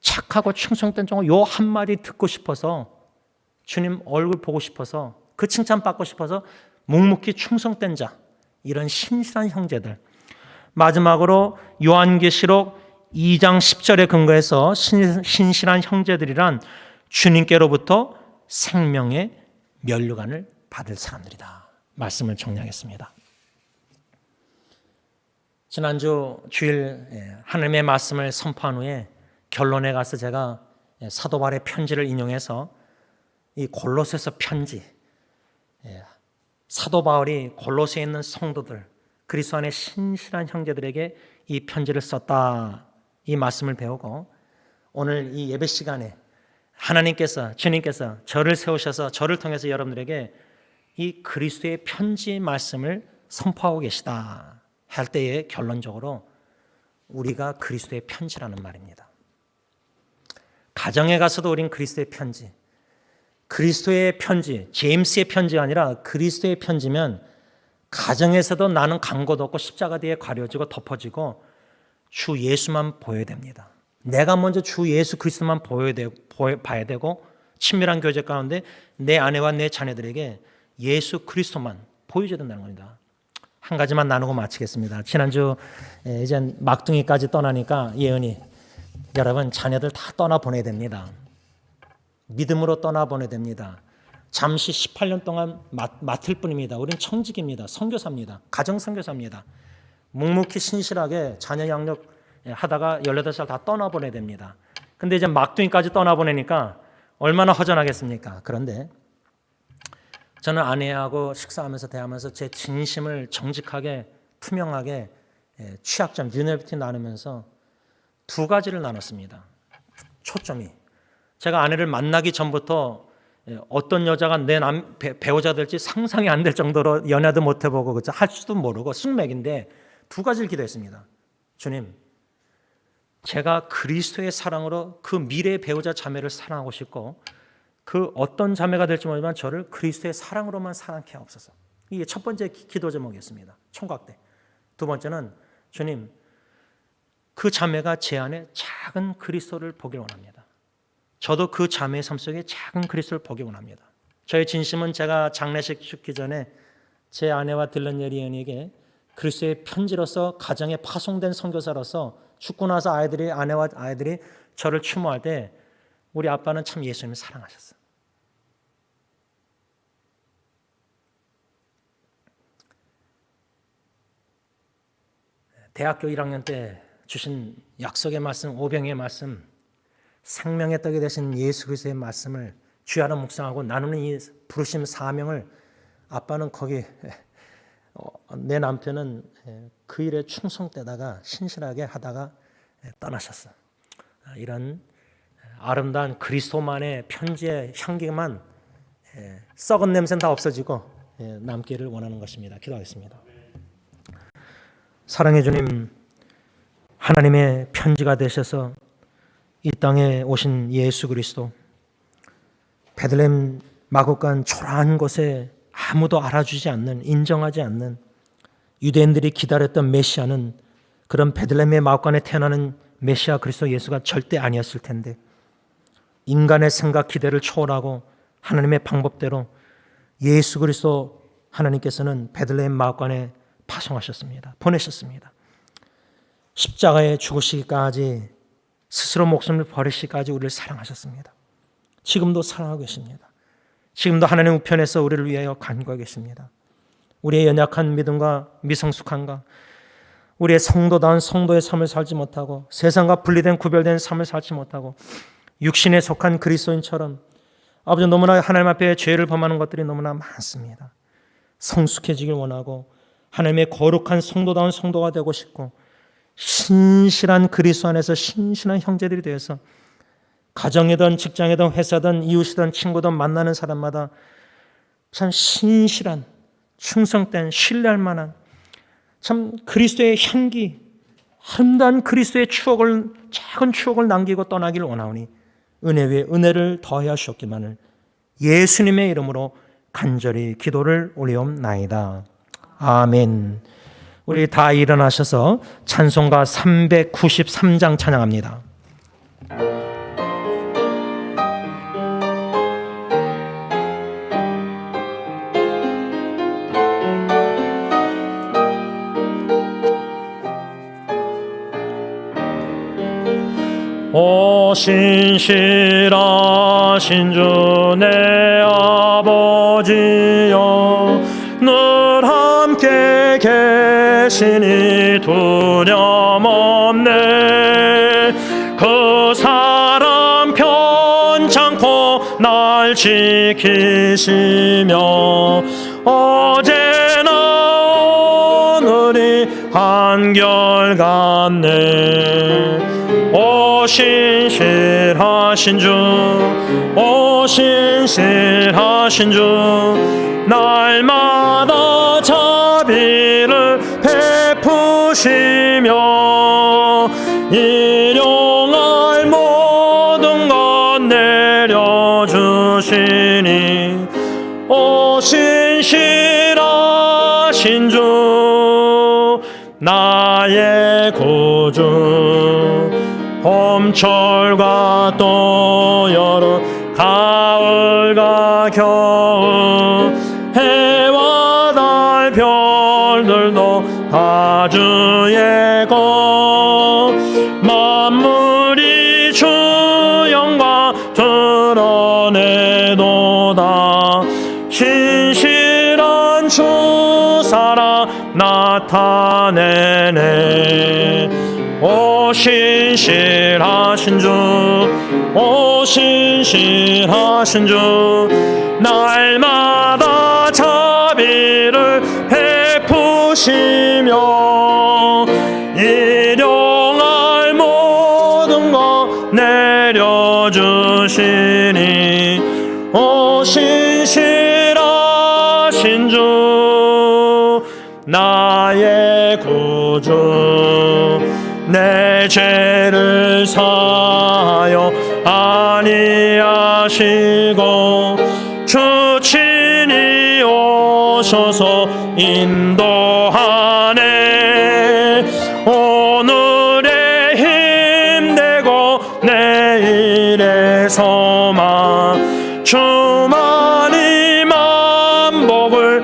착하고 충성된 종을 요 한마디 듣고 싶어서 주님 얼굴 보고 싶어서 그 칭찬받고 싶어서 묵묵히 충성된 자 이런 신실한 형제들 마지막으로 요한계시록 2장 10절에 근거해서 신실한 형제들이란 주님께로부터 생명의 면류관을 받을 사람들이다. 말씀을 정리하겠습니다. 지난주 주일 하나님의 말씀을 선포한 후에 결론에 가서 제가 사도 바울의 편지를 인용해서 이 골로새서 편지 사도 바울이 골로새에 있는 성도들 그리스도 안의 신실한 형제들에게 이 편지를 썼다 이 말씀을 배우고 오늘 이 예배 시간에 하나님께서 주님께서 저를 세우셔서 저를 통해서 여러분들에게 이 그리스도의 편지 말씀을 선포하고 계시다 할 때에 결론적으로 우리가 그리스도의 편지라는 말입니다. 가정에 가서도 우린 그리스도의 편지 그리스도의 편지 제임스의 편지가 아니라 그리스도의 편지면 가정에서도 나는 강고도 없고 십자가 뒤에 가려지고 덮어지고 주 예수만 보여야 됩니다. 내가 먼저 주 예수 그리스도만 봐야 되고 친밀한 교제 가운데 내 아내와 내 자녀들에게 예수 그리스도만 보여줘야 된다는 겁니다. 한 가지만 나누고 마치겠습니다. 지난주 이제 막둥이까지 떠나니까 예은이 여러분 자녀들 다 떠나보내야 됩니다. 믿음으로 떠나보내야 됩니다. 잠시 18년 동안 맡을 뿐입니다. 우린 청직입니다. 선교사입니다. 가정 선교사입니다. 묵묵히 신실하게 자녀 양육 하다가 18살 다 떠나보내야 됩니다. 근데 이제 막둥이까지 떠나보내니까 얼마나 허전하겠습니까? 그런데 저는 아내하고 식사하면서 대하면서 제 진심을 정직하게 투명하게 취약점, vulnerability 나누면서 두 가지를 나눴습니다. 초점이 제가 아내를 만나기 전부터 어떤 여자가 내 배우자 될지 상상이 안 될 정도로 연애도 못 해보고 할 수도 모르고 숙맥인데 두 가지를 기도했습니다. 주님, 제가 그리스도의 사랑으로 그 미래의 배우자 자매를 사랑하고 싶고 그 어떤 자매가 될지 모르지만 저를 그리스도의 사랑으로만 사랑케 하옵소서. 이게 첫 번째 기도 제목이었습니다. 총각 때. 두 번째는 주님, 그 자매가 제 안에 작은 그리스도를 보길 원합니다. 저도 그 자매의 삶 속에 작은 그리스도를 보기 원합니다. 저의 진심은 제가 장례식 죽기 전에 제 아내와 딜런 예리언에게 그리스도의 편지로서 가정에 파송된 선교사로서 죽고 나서 아내와 아이들이 저를 추모할 때 우리 아빠는 참 예수님을 사랑하셨어요. 대학교 1학년 때 주신 약속의 말씀, 오병의 말씀, 생명의 떡이 되신 예수 그리스도의 말씀을 주야로 묵상하고 나누는 이 부르심 사명을 아빠는 거기 내 남편은 그 일에 충성되다가 신실하게 하다가 떠나셨어요. 이런 아름다운 그리스도만의 편지의 향기만 썩은 냄새는 다 없어지고 남기를 원하는 것입니다. 기도하겠습니다. 사랑의 주님, 하나님의 편지가 되셔서 이 땅에 오신 예수 그리스도, 베들레헴 마구간 초라한 곳에 아무도 알아주지 않는, 인정하지 않는 유대인들이 기다렸던 메시아는 그런 베들레헴의 마구간에 태어나는 메시아 그리스도 예수가 절대 아니었을 텐데, 인간의 생각 기대를 초월하고 하나님의 방법대로 예수 그리스도 하나님께서는 베들레헴 마구간에 파송하셨습니다. 보내셨습니다. 십자가에 죽으시기까지, 스스로 목숨을 버리시기까지 우리를 사랑하셨습니다. 지금도 사랑하고 계십니다. 지금도 하나님 우편에서 우리를 위하여 간구하고 계십니다. 우리의 연약한 믿음과 미성숙함과 우리의 성도다운 성도의 삶을 살지 못하고 세상과 분리된 구별된 삶을 살지 못하고 육신에 속한 그리스도인처럼 아버지 너무나 하나님 앞에 죄를 범하는 것들이 너무나 많습니다. 성숙해지길 원하고 하나님의 거룩한 성도다운 성도가 되고 싶고 신실한 그리스도 안에서 신실한 형제들이 되어서 가정이든 직장이든 회사든 이웃이든 친구든 만나는 사람마다 참 신실한 충성된 신뢰할 만한 참 그리스도의 향기, 아름다운 그리스도의 추억을, 작은 추억을 남기고 떠나기를 원하오니 은혜 위에 은혜를 더하여 주셨기만을 예수님의 이름으로 간절히 기도를 올리옵나이다. 아멘. 우리 다 일어나셔서 찬송가 393장 찬양합니다. 오 신실하신 주 내 아버지여, 늘 함께 계시니 두려움없네. 그 사랑 편찮고 날 지키시며 어제나 오늘이 한결같네. 오 신실하신 주, 오 신실하신 주, 날마다 자비를 베푸시며 일용할 모든 것 내려주시니 오 신실하신 주, 나의 구주. 봄철과 또 여름, 가을과 겨울, 해와 달 별들도 다 주의 것. 만물이 주 영광 드러내도다. 신실한 주 사랑 나타내네. 오 신실하신 주, 오 신실하신 주, 날마다 자비를 베푸시며 일용할 모든 것 내려주시니 오 신실하신 주, 나의 구주. 내 죄를 사하여 아니하시고 주 친히 오셔서 인도하네. 오늘의 힘되고 내일의 소망, 주만이 만복을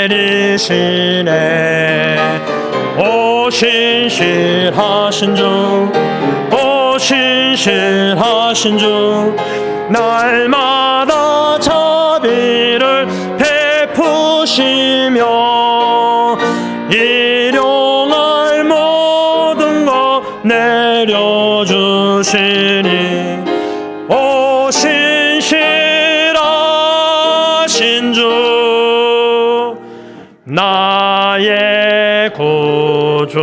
내리시네. 오 신실하신 주, 오 신실하신 주, 날마다 자비를 베푸시며 일용할 모든 것 내려주시니 오 신실하신 주, 나의 구주.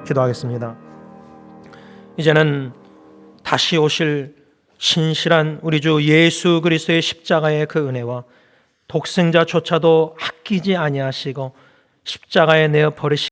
기도하겠습니다. 이제는 다시 오실 신실한 우리 주 예수 그리스도의 십자가의 그 은혜와 독생자조차도 아끼지 아니하시고 십자가에 내어 버리시